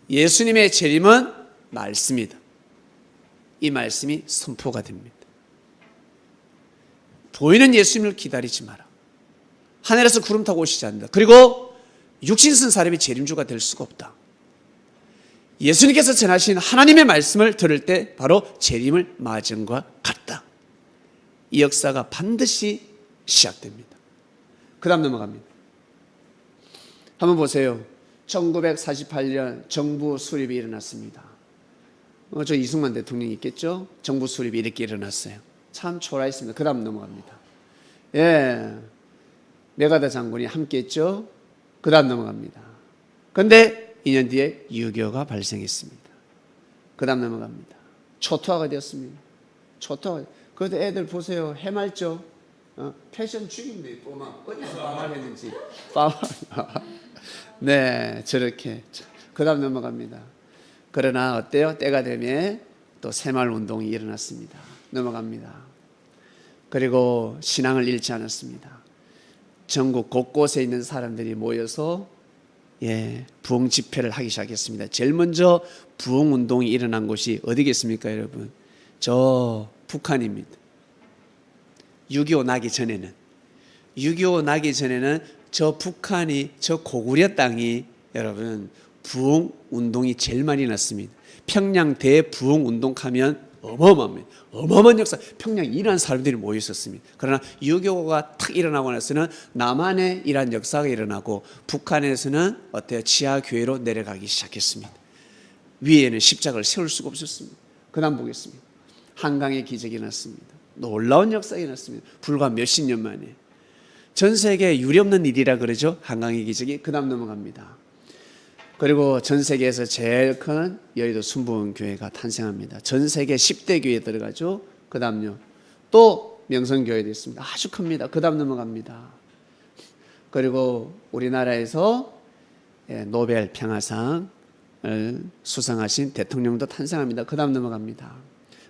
예수님의 재림은 말씀이다. 이 말씀이 선포가 됩니다. 보이는 예수님을 기다리지 마라. 하늘에서 구름 타고 오시지 않는다. 그리고 육신 쓴 사람이 재림주가 될 수가 없다. 예수님께서 전하신 하나님의 말씀을 들을 때 바로 재림을 맞은 것과 같다. 이 역사가 반드시 시작됩니다. 그 다음 넘어갑니다. 한번 보세요. 1948년 정부 수립이 일어났습니다. 저 이승만 대통령이 있겠죠? 정부 수립이 이렇게 일어났어요. 참 초라했습니다. 그 다음 넘어갑니다. 예, 메가다 장군이 함께 했죠? 그 다음 넘어갑니다. 그런데 2년 뒤에 6.25가 발생했습니다. 그 다음 넘어갑니다. 초토화가 되었습니다. 초토화. 그래도 애들 보세요. 해맑죠? 패션 죽인데 막 어디서 빠마했는지. 네, 저렇게. 그 다음 넘어갑니다. 그러나 어때요? 때가 되면 또 새마을운동이 일어났습니다. 넘어갑니다. 그리고 신앙을 잃지 않았습니다. 전국 곳곳에 있는 사람들이 모여서 부흥 집회를 하기 시작했습니다. 제일 먼저 부흥 운동이 일어난 곳이 어디겠습니까, 여러분? 저 북한입니다. 6.25 나기 전에는 6.25 나기 전에는 저 북한이, 저 고구려 땅이 여러분 부흥 운동이 제일 많이 났습니다. 평양 대부흥 운동 하면 어마어마합니다. 어마어마한 역사. 평양 이란 사람들이 모여 있었습니다. 그러나 6.25가 탁 일어나고 나서는 남한에 이란 역사가 일어나고 북한에서는 어때요? 지하교회로 내려가기 시작했습니다. 위에는 십자가를 세울 수가 없었습니다. 그 다음 보겠습니다. 한강의 기적이 났습니다. 놀라운 역사가 일어났습니다. 불과 몇십 년 만에. 전 세계에 유례없는 일이라 그러죠. 한강의 기적이. 그 다음 넘어갑니다. 그리고 전 세계에서 제일 큰 여의도 순복음교회가 탄생합니다. 전 세계 10대 교회에 들어가죠. 그 다음요. 또 명성교회도 있습니다. 아주 큽니다. 그 다음 넘어갑니다. 그리고 우리나라에서 노벨 평화상을 수상하신 대통령도 탄생합니다. 그 다음 넘어갑니다.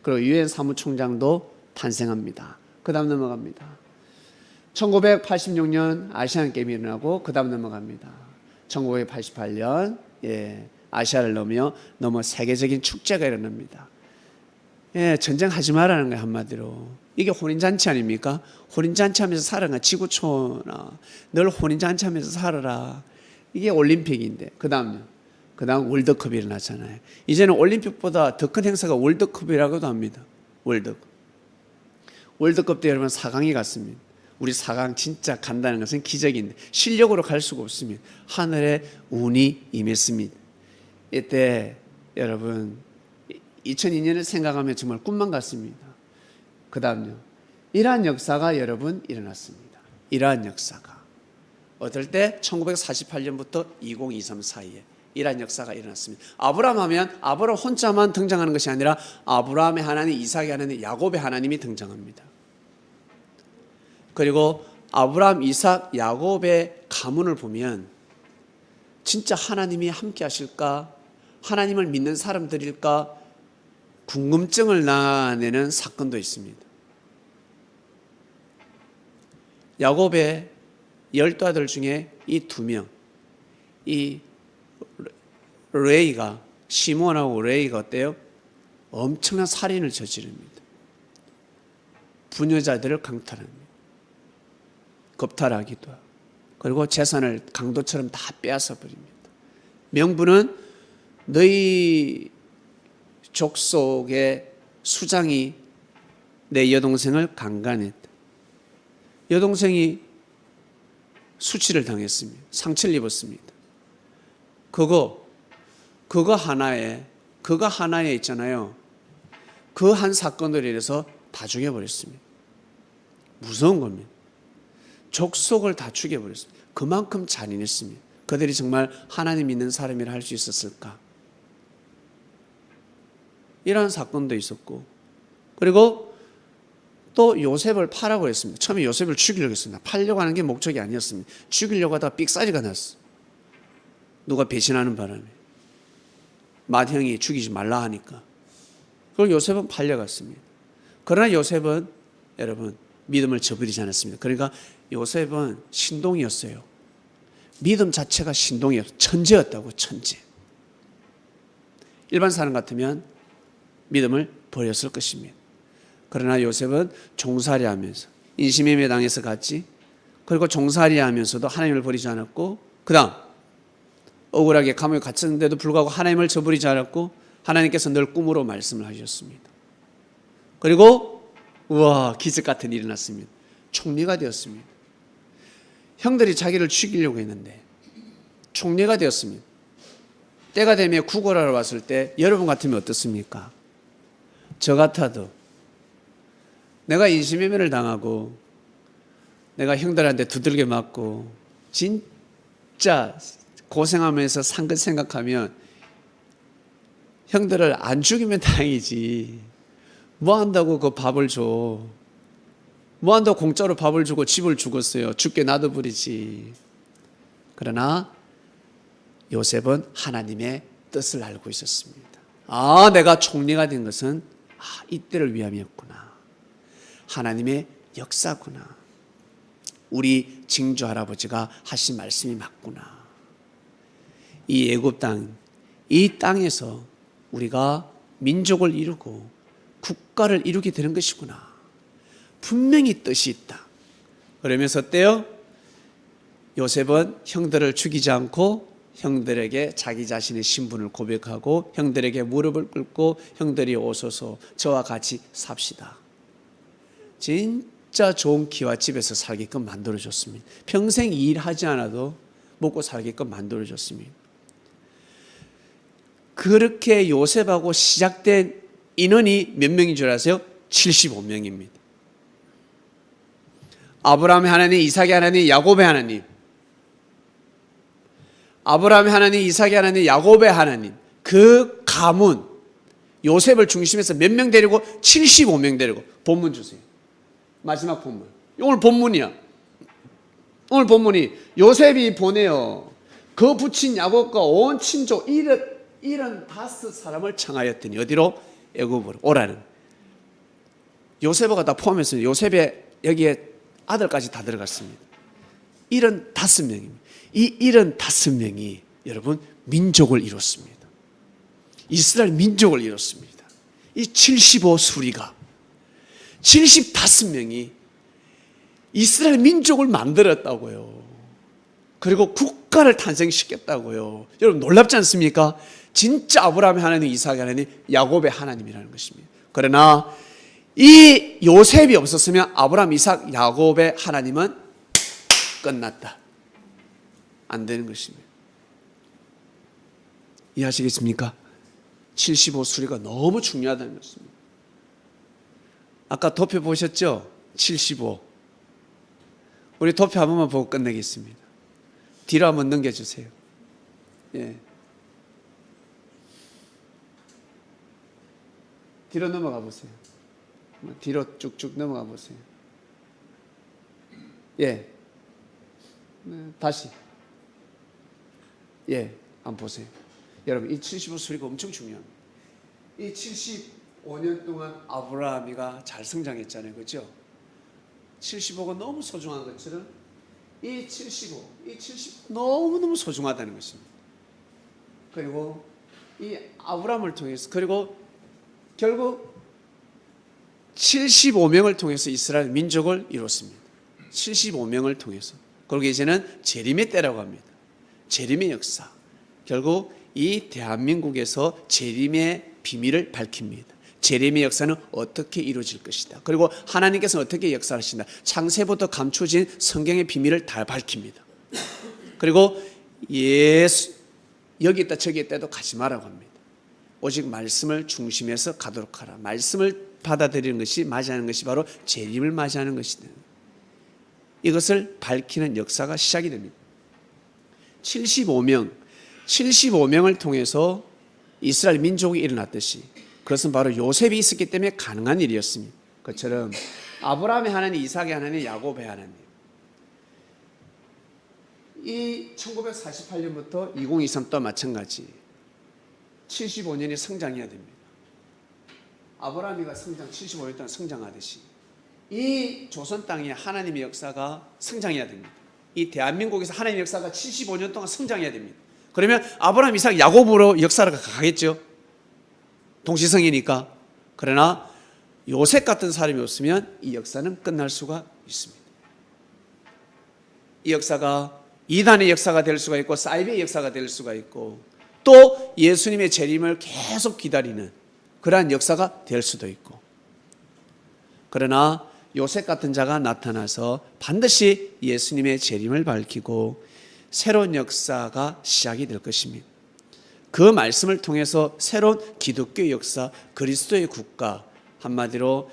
그리고 유엔 사무총장도 탄생합니다. 그 다음 넘어갑니다. 1986년 아시안게임이 일어나고 그 다음 넘어갑니다. 1988년 아시아를 넘어 세계적인 축제가 일어납니다. 전쟁하지 말라는 거예요, 한마디로. 이게 혼인잔치 아닙니까? 혼인잔치 하면서 살아라. 지구촌아, 늘 혼인잔치 하면서 살아라. 이게 올림픽인데. 그 다음 월드컵이 일어났잖아요. 이제는 올림픽보다 더 큰 행사가 월드컵이라고도 합니다. 월드컵 때 여러분 4강이 갔습니다. 우리 4강 진짜 간다는 것은 기적인데 실력으로 갈 수가 없습니다. 하늘에 운이 임했습니다. 이때 여러분 2002년을 생각하면 정말 꿈만 같습니다. 그 다음요. 이러한 역사가 여러분 일어났습니다. 이러한 역사가 어떨 때 1948년부터 2023 사이에 이러한 역사가 일어났습니다. 아브라함 하면 아브라함 혼자만 등장하는 것이 아니라 아브라함의 하나님, 이삭의 하나님, 야곱의 하나님이 등장합니다. 그리고 아브라함, 이삭, 야곱의 가문을 보면 진짜 하나님이 함께 하실까? 하나님을 믿는 사람들일까? 궁금증을 나내는 사건도 있습니다. 야곱의 12아들 중에 이 2명, 이 레이가, 시몬하고 레이가 어때요? 엄청난 살인을 저지릅니다. 부녀자들을 강탈합니다. 겁탈하기도 하고, 그리고 재산을 강도처럼 다 빼앗아 버립니다. 명분은 너희 족속의 수장이 내 여동생을 강간했다. 여동생이 수치를 당했습니다. 상처를 입었습니다. 그거 하나에 있잖아요. 그 한 사건으로 인해서 다 죽여버렸습니다. 무서운 겁니다. 족속을 다 죽여버렸습니다. 그만큼 잔인했습니다. 그들이 정말 하나님 믿는 사람이라 할 수 있었을까? 이러한 사건도 있었고, 그리고 또 요셉을 파라고 했습니다. 처음에 요셉을 죽이려고 했습니다. 팔려고 하는 게 목적이 아니었습니다. 죽이려고 하다가 삑사리가 났어. 누가 배신하는 바람에 맏형이 죽이지 말라 하니까. 그걸 요셉은 팔려갔습니다. 그러나 요셉은 여러분 믿음을 저버리지 않았습니다. 그러니까 요셉은 신동이었어요. 믿음 자체가 신동이었어요. 천재였다고. 천재. 일반 사람 같으면 믿음을 버렸을 것입니다. 그러나 요셉은 종살이하면서 인신매매 당해서 갔지. 그리고 종살이하면서도 하나님을 버리지 않았고, 그 다음 억울하게 감옥에 갇혔는데도 불구하고 하나님을 저버리지 않았고, 하나님께서 늘 꿈으로 말씀을 하셨습니다. 그리고 우와, 기적 같은 일이 났습니다. 총리가 되었습니다. 형들이 자기를 죽이려고 했는데 총리가 되었습니다. 때가 되면 구걸하러 왔을 때 여러분 같으면 어떻습니까? 저 같아도 내가 인신매매를 당하고 내가 형들한테 두들겨 맞고 진짜 고생하면서 산 것 생각하면 형들을 안 죽이면 다행이지. 뭐 한다고 그 밥을 줘. 뭐 한다고 공짜로 밥을 주고 집을 주겠어요. 죽게 놔둬버리지. 그러나 요셉은 하나님의 뜻을 알고 있었습니다. 아, 내가 총리가 된 것은 이때를 위함이었구나. 하나님의 역사구나. 우리 징조 할아버지가 하신 말씀이 맞구나. 이 애굽 땅, 이 땅에서 우리가 민족을 이루고 국가를 이루게 되는 것이구나. 분명히 뜻이 있다. 그러면서 때요, 요셉은 형들을 죽이지 않고 형들에게 자기 자신의 신분을 고백하고 형들에게 무릎을 꿇고 형들이 오소서 저와 같이 삽시다. 진짜 좋은 기와집에서 살게끔 만들어줬습니다. 평생 일하지 않아도 먹고 살게끔 만들어줬습니다. 그렇게 요셉하고 시작된 인원이 몇 명인 줄 아세요? 75명입니다. 아브라함의 하나님, 이삭의 하나님, 야곱의 하나님. 아브라함의 하나님, 이삭의 하나님, 야곱의 하나님. 그 가문, 요셉을 중심해서 몇 명 데리고 75명 데리고. 본문 주세요. 마지막 본문. 오늘 본문이야. 오늘 본문이 요셉이 보내요. 그 부친 야곱과 온 친족 75 청하였더니 어디로? 애굽으로 오라는. 요셉가 다 포함해서 요셉의 여기에 아들까지 다 들어갔습니다. 75명입니다. 이 75명이 여러분 민족을 이뤘습니다. 이스라엘 민족을 이뤘습니다. 이 75수리가 75명이 이스라엘 민족을 만들었다고요. 그리고 국가를 탄생시켰다고요. 여러분 놀랍지 않습니까? 진짜 아브라함의 하나님, 이삭의 하나님, 야곱의 하나님이라는 것입니다. 그러나 이 요셉이 없었으면 아브라함, 이삭, 야곱의 하나님은 끝났다. 안 되는 것입니다. 이해하시겠습니까? 75수리가 너무 중요하다는 것입니다. 아까 도표 보셨죠? 75. 우리 도표 한 번만 보고 끝내겠습니다. 뒤로 한번 넘겨주세요. 예. 뒤로 넘어가 보세요. 뒤로 쭉쭉 넘어가 보세요. 예. 다시. 예. 한번 보세요. 여러분, 이 75수리가 엄청 중요합니다. 이 75년 동안 아브라함이가 잘 성장했잖아요. 그렇죠? 75가 너무 소중한 것처럼 이 75 너무너무 소중하다는 것입니다. 그리고 이 아브라함을 통해서, 그리고 결국 75명을 통해서 이스라엘 민족을 이뤘습니다. 75명을 통해서. 그리고 이제는 재림의 때라고 합니다. 재림의 역사. 결국 이 대한민국에서 재림의 비밀을 밝힙니다. 재림의 역사는 어떻게 이루어질 것이다. 그리고 하나님께서는 어떻게 역사하신다. 창세부터 감춰진 성경의 비밀을 다 밝힙니다. 그리고 여기 있다 저기 있다도 가지 말라고 합니다. 오직 말씀을 중심에서 가도록 하라. 말씀을 받아들이는 것이 맞이하는 것이 바로 재림을 맞이하는 것이다. 이것을 밝히는 역사가 시작이 됩니다. 75명을 통해서 이스라엘 민족이 일어났듯이 그것은 바로 요셉이 있었기 때문에 가능한 일이었습니다. 그처럼 아브라함의 하나님, 이삭의 하나님, 야곱의 하나님. 이 1948년부터 2023 또 마찬가지 75년이 성장해야 됩니다. 아브라함이가 75년 동안 성장하듯이 이 조선 땅에 하나님의 역사가 성장해야 됩니다. 이 대한민국에서 하나님의 역사가 75년 동안 성장해야 됩니다. 그러면 아브라함, 이삭, 야곱으로 역사가 가겠죠. 동시성이니까. 그러나 요셉 같은 사람이 없으면 이 역사는 끝날 수가 있습니다. 이 역사가 이단의 역사가 될 수가 있고 사이비의 역사가 될 수가 있고 또 예수님의 재림을 계속 기다리는 그러한 역사가 될 수도 있고. 그러나 요셉 같은 자가 나타나서 반드시 예수님의 재림을 밝히고 새로운 역사가 시작이 될 것입니다. 그 말씀을 통해서 새로운 기독교의 역사, 그리스도의 국가, 한마디로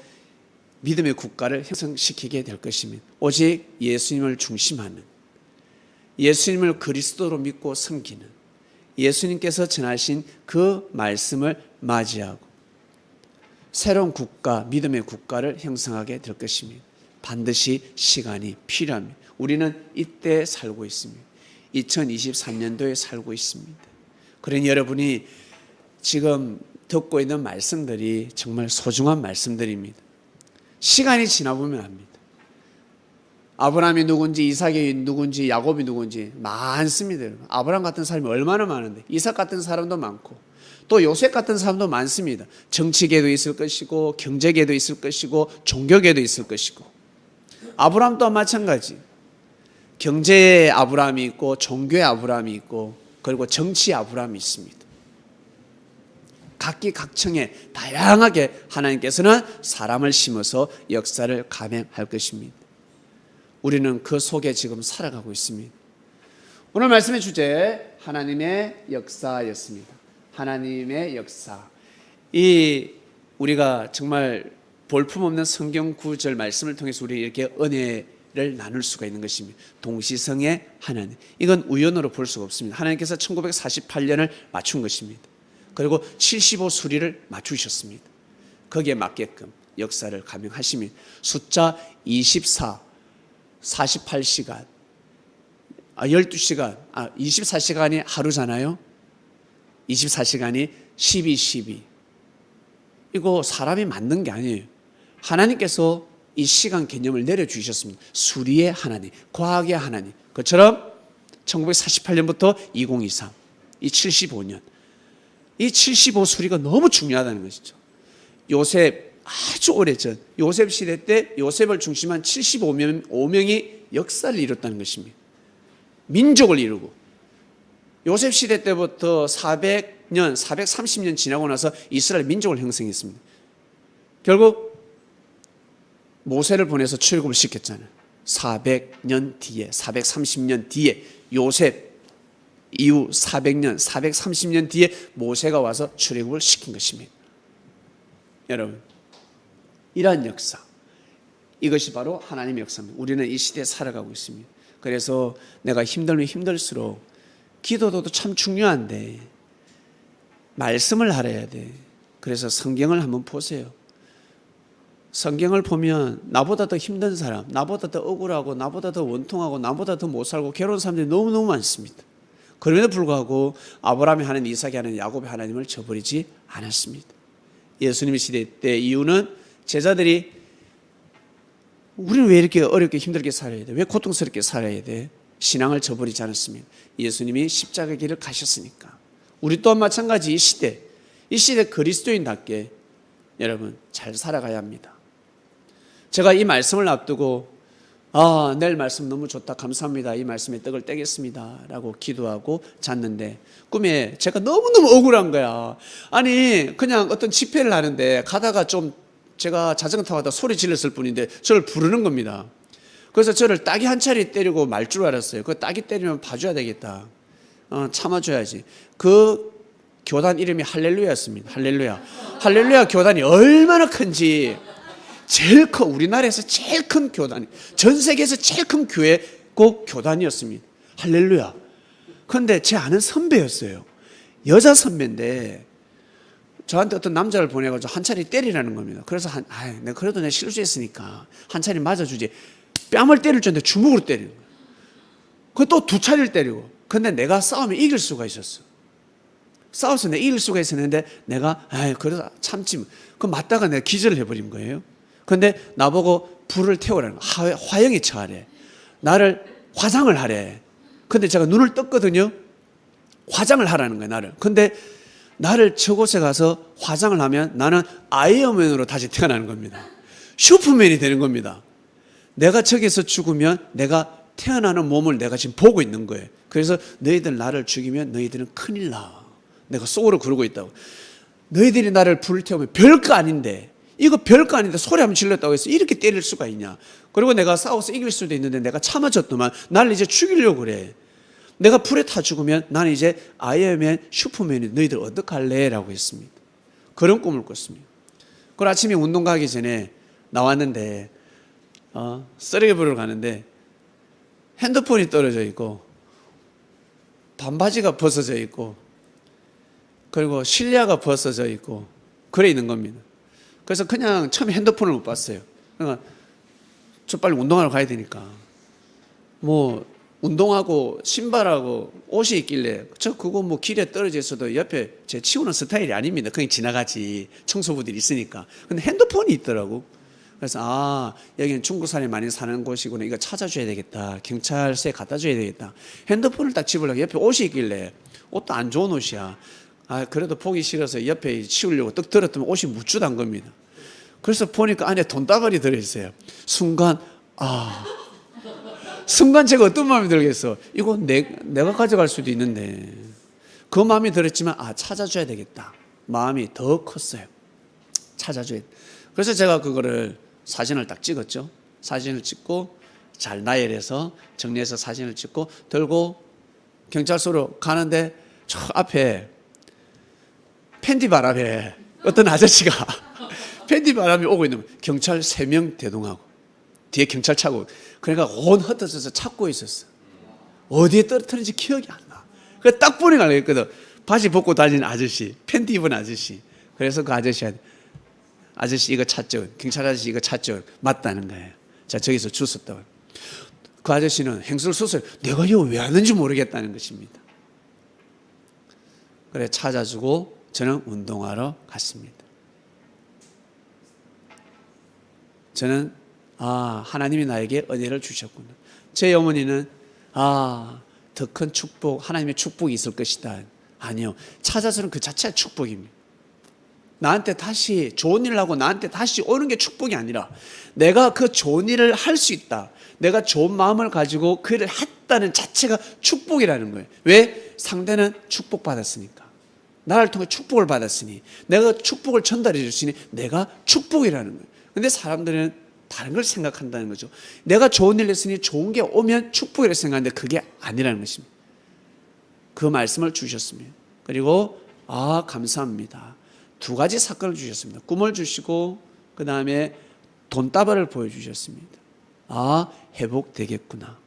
믿음의 국가를 형성시키게 될 것입니다. 오직 예수님을 중심하는, 예수님을 그리스도로 믿고 섬기는, 예수님께서 전하신 그 말씀을 맞이하고 새로운 국가, 믿음의 국가를 형성하게 될 것입니다. 반드시 시간이 필요합니다. 우리는 이때 살고 있습니다. 2023년도에 살고 있습니다. 그러니 여러분이 지금 듣고 있는 말씀들이 정말 소중한 말씀들입니다. 시간이 지나보면 압니다. 아브라함이 누군지, 이삭이 누군지, 야곱이 누군지 많습니다. 아브라함 같은 사람이 얼마나 많은데, 이삭 같은 사람도 많고 또 요셉 같은 사람도 많습니다. 정치계도 있을 것이고 경제계도 있을 것이고 종교계도 있을 것이고. 아브라함 또한 마찬가지. 경제의 아브라함이 있고 종교의 아브라함이 있고 그리고 정치의 아브라함이 있습니다. 각기 각층에 다양하게 하나님께서는 사람을 심어서 역사를 감행할 것입니다. 우리는 그 속에 지금 살아가고 있습니다. 오늘 말씀의 주제 하나님의 역사였습니다. 하나님의 역사. 이 우리가 정말 볼품없는 성경 구절 말씀을 통해서 우리 이렇게 은혜를 나눌 수가 있는 것입니다. 동시성의 하나님. 이건 우연으로 볼 수가 없습니다. 하나님께서 1948년을 맞춘 것입니다. 그리고 75수리를 맞추셨습니다. 거기에 맞게끔 역사를 감행하시면 숫자 24, 48시간, 12시간, 24시간이 하루잖아요. 24시간이 12, 12. 이거 사람이 만든 게 아니에요. 하나님께서 이 시간 개념을 내려주셨습니다. 수리의 하나님, 과학의 하나님. 그처럼 1948년부터 2023, 이 75년. 이 75수리가 너무 중요하다는 것이죠. 요셉, 아주 오래전 요셉 시대 때 요셉을 중심한 75명이 역사를 이뤘다는 것입니다. 민족을 이루고 요셉 시대 때부터 400년, 430년 지나고 나서 이스라엘 민족을 형성했습니다. 결국 모세를 보내서 출애굽을 시켰잖아요. 400년 뒤에, 430년 뒤에 요셉 이후 400년, 430년 뒤에 모세가 와서 출애굽을 시킨 것입니다. 여러분, 이러한 역사, 이것이 바로 하나님의 역사입니다. 우리는 이 시대에 살아가고 있습니다. 그래서 내가 힘들면 힘들수록 기도도 참 중요한데 말씀을 알아야 돼. 그래서 성경을 한번 보세요. 성경을 보면 나보다 더 힘든 사람, 나보다 더 억울하고 나보다 더 원통하고 나보다 더 못 살고 괴로운 사람들이 너무너무 많습니다. 그럼에도 불구하고 아브라함의 하나님, 이삭의 하나님, 야곱의 하나님을 저버리지 않았습니다. 예수님의 시대 때 이유는 제자들이 우리는 왜 이렇게 어렵게 힘들게 살아야 돼? 왜 고통스럽게 살아야 돼? 신앙을 저버리지 않았습니다. 예수님이 십자가의 길을 가셨으니까. 우리 또한 마찬가지 이 시대 그리스도인답게 여러분 잘 살아가야 합니다. 제가 이 말씀을 앞두고 내일 말씀 너무 좋다, 감사합니다, 이 말씀에 떡을 떼겠습니다 라고 기도하고 잤는데 꿈에 제가 너무너무 억울한 거야. 아니 그냥 어떤 집회를 하는데 가다가 좀 제가 자전거 타고 가다 소리 질렀을 뿐인데 저를 부르는 겁니다. 그래서 저를 따기 한 차례 때리고 말 줄 알았어요. 그 따기 때리면 봐줘야 되겠다, 참아줘야지. 그 교단 이름이 할렐루야였습니다. 할렐루야 교단이 얼마나 큰지, 제일 커, 우리나라에서 제일 큰 교단이, 전 세계에서 제일 큰 교회 꼭 교단이었습니다. 할렐루야. 그런데 제 아는 선배였어요. 여자 선배인데 저한테 어떤 남자를 보내가지고 한 차례 때리라는 겁니다. 그래서 내가 그래도 내가 실수했으니까 한 차례 맞아주지. 뺨을 때릴 줄 알았는데 주먹으로 때리는 거예요. 그또 두 차례를 때리고. 근데 내가 싸우면 이길 수가 있었어. 싸워서 내가 이길 수가 있었는데 내가 그래도 참지. 그 맞다가 내가 기절을 해버린 거예요. 근데 나보고 불을 태우라는 거예요. 화형에 처하래. 나를 화장을 하래. 근데 제가 눈을 떴거든요. 화장을 하라는 거예요, 나를. 근데 나를 저곳에 가서 화장을 하면 나는 아이언맨으로 다시 태어나는 겁니다. 슈퍼맨이 되는 겁니다. 내가 저기서 죽으면 내가 태어나는 몸을 내가 지금 보고 있는 거예요. 그래서 너희들 나를 죽이면 너희들은 큰일 나. 내가 속으로 그러고 있다고. 너희들이 나를 불태우면 별거 아닌데, 이거 별거 아닌데 소리 한번 질렀다고 해서 이렇게 때릴 수가 있냐. 그리고 내가 싸워서 이길 수도 있는데 내가 참아줬더만 나를 이제 죽이려고 그래. 내가 불에 타 죽으면 나는 이제 아이언맨, 슈퍼맨이 너희들 어떡할래? 라고 했습니다. 그런 꿈을 꿨습니다. 그걸 아침에 운동 가기 전에 나왔는데 쓰레기 버리러 가는데 핸드폰이 떨어져 있고 반바지가 벗어져 있고 그리고 실내화가 벗어져 있고 그래 있는 겁니다. 그래서 그냥 처음에 핸드폰을 못 봤어요. 그러니까 저 빨리 운동하러 가야 되니까 뭐 운동하고 신발하고 옷이 있길래 저 그거 뭐 길에 떨어져 있어도 옆에 제 치우는 스타일이 아닙니다. 그냥 지나가지, 청소부들이 있으니까. 근데 핸드폰이 있더라고. 그래서 여기는 중국 사람이 많이 사는 곳이구나, 이거 찾아줘야 되겠다, 경찰서에 갖다 줘야 되겠다. 핸드폰을 딱 집으려고 옆에 옷이 있길래, 옷도 안 좋은 옷이야. 그래도 보기 싫어서 옆에 치우려고 떡 들었더니 옷이 무추단 겁니다. 그래서 보니까 안에 돈다발이 들어있어요. 순간 제가 어떤 마음이 들겠어. 이거 내가 가져갈 수도 있는데. 그 마음이 들었지만 찾아줘야 되겠다, 마음이 더 컸어요. 찾아줘야 돼. 그래서 제가 그거를 사진을 딱 찍었죠. 사진을 찍고 잘 나열해서 정리해서 사진을 찍고 들고 경찰서로 가는데 저 앞에 팬티 바람에 어떤 아저씨가 팬티 바람이 오고 있는 거예요. 경찰 3명 대동하고 뒤에 경찰 차고, 그러니까 온 흩어져서 찾고 있었어. 어디에 떨어뜨린지 기억이 안 나. 그래서 딱 보니까 알겠거든. 바지 벗고 다니는 아저씨, 팬티 입은 아저씨. 그래서 그 아저씨한테 아저씨 이거 찾죠, 경찰 아저씨 이거 찾죠, 맞다는 거예요. 자, 저기서 주웠다고. 그 아저씨는 행설수설 내가 이거 왜 하는지 모르겠다는 것입니다. 그래 찾아주고 저는 운동하러 갔습니다. 저는 하나님이 나에게 은혜를 주셨구나. 제 어머니는 더 큰 축복, 하나님의 축복이 있을 것이다. 아니요, 찾아서는 그 자체가 축복입니다. 나한테 다시 좋은 일을 하고 나한테 다시 오는 게 축복이 아니라 내가 그 좋은 일을 할 수 있다, 내가 좋은 마음을 가지고 그 일을 했다는 자체가 축복이라는 거예요. 왜? 상대는 축복받았으니까, 나를 통해 축복을 받았으니, 내가 축복을 전달해 줬으니 내가 축복이라는 거예요. 근데 사람들은 다른 걸 생각한다는 거죠. 내가 좋은 일을 했으니 좋은 게 오면 축복이라고 생각하는데 그게 아니라는 것입니다. 그 말씀을 주셨습니다. 그리고 감사합니다. 2가지 사건을 주셨습니다. 꿈을 주시고 그 다음에 돈다발을 보여주셨습니다. 회복되겠구나,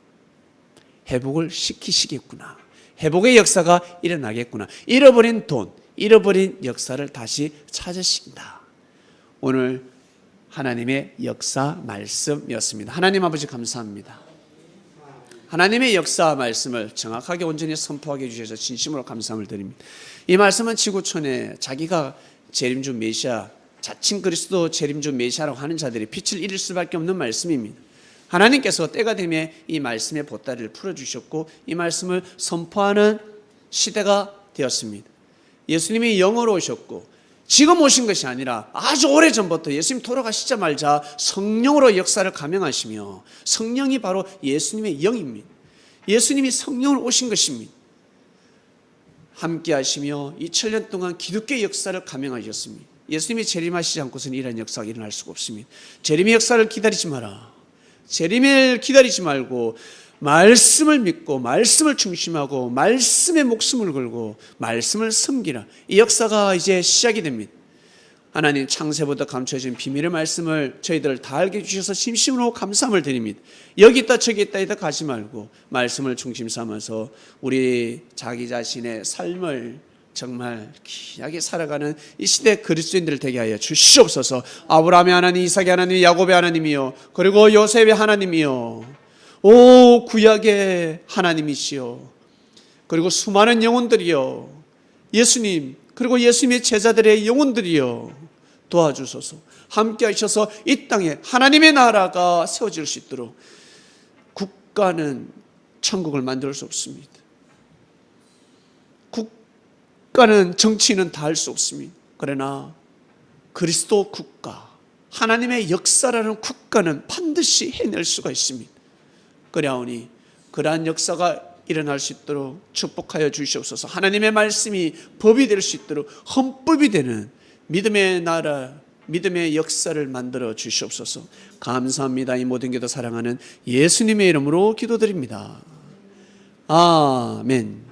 회복을 시키시겠구나, 회복의 역사가 일어나겠구나, 잃어버린 돈, 잃어버린 역사를 다시 찾으신다. 오늘 하나님의 역사 말씀이었습니다. 하나님 아버지 감사합니다. 하나님의 역사 말씀을 정확하게 온전히 선포하게 해주셔서 진심으로 감사함을 드립니다. 이 말씀은 지구촌에 자기가 재림주 메시아, 자칭 그리스도 재림주 메시아라고 하는 자들이 빛을 잃을 수밖에 없는 말씀입니다. 하나님께서 때가 되면 이 말씀의 보따리를 풀어주셨고 이 말씀을 선포하는 시대가 되었습니다. 예수님이 영으로 오셨고 지금 오신 것이 아니라 아주 오래전부터 예수님 돌아가시자마자 성령으로 역사를 감행하시며, 성령이 바로 예수님의 영입니다. 예수님이 성령으로 오신 것입니다. 함께 하시며 2000년 동안 기독교의 역사를 감행하셨습니다. 예수님이 재림하시지 않고서는 이런 역사가 일어날 수가 없습니다. 재림의 역사를 기다리지 마라. 재림을 기다리지 말고 말씀을 믿고 말씀을 중심하고 말씀에 목숨을 걸고 말씀을 섬기라. 이 역사가 이제 시작이 됩니다. 하나님 창세부터 감춰진 비밀의 말씀을 저희들을 다 알게 해주셔서 심심으로 감사함을 드립니다. 여기 있다 저기 있다 이다 가지 말고 말씀을 중심 삼아서 우리 자기 자신의 삶을 정말 귀하게 살아가는 이 시대 그리스도인들 되게 하여 주시옵소서. 아브라함의 하나님, 이삭의 하나님, 야곱의 하나님이요, 그리고 요셉의 하나님이요, 오 구약의 하나님이시요, 그리고 수많은 영혼들이요, 예수님, 그리고 예수님의 제자들의 영혼들이요, 도와주소서. 함께 하셔서 이 땅에 하나님의 나라가 세워질 수 있도록. 국가는 천국을 만들 수 없습니다. 국가는 정치는 다 할 수 없습니다. 그러나 그리스도 국가, 하나님의 역사라는 국가는 반드시 해낼 수가 있습니다. 그러하오니 그러한 역사가 일어날 수 있도록 축복하여 주시옵소서. 하나님의 말씀이 법이 될 수 있도록 헌법이 되는 믿음의 나라, 믿음의 역사를 만들어 주시옵소서. 감사합니다. 이 모든 기도 사랑하는 예수님의 이름으로 기도드립니다. 아멘.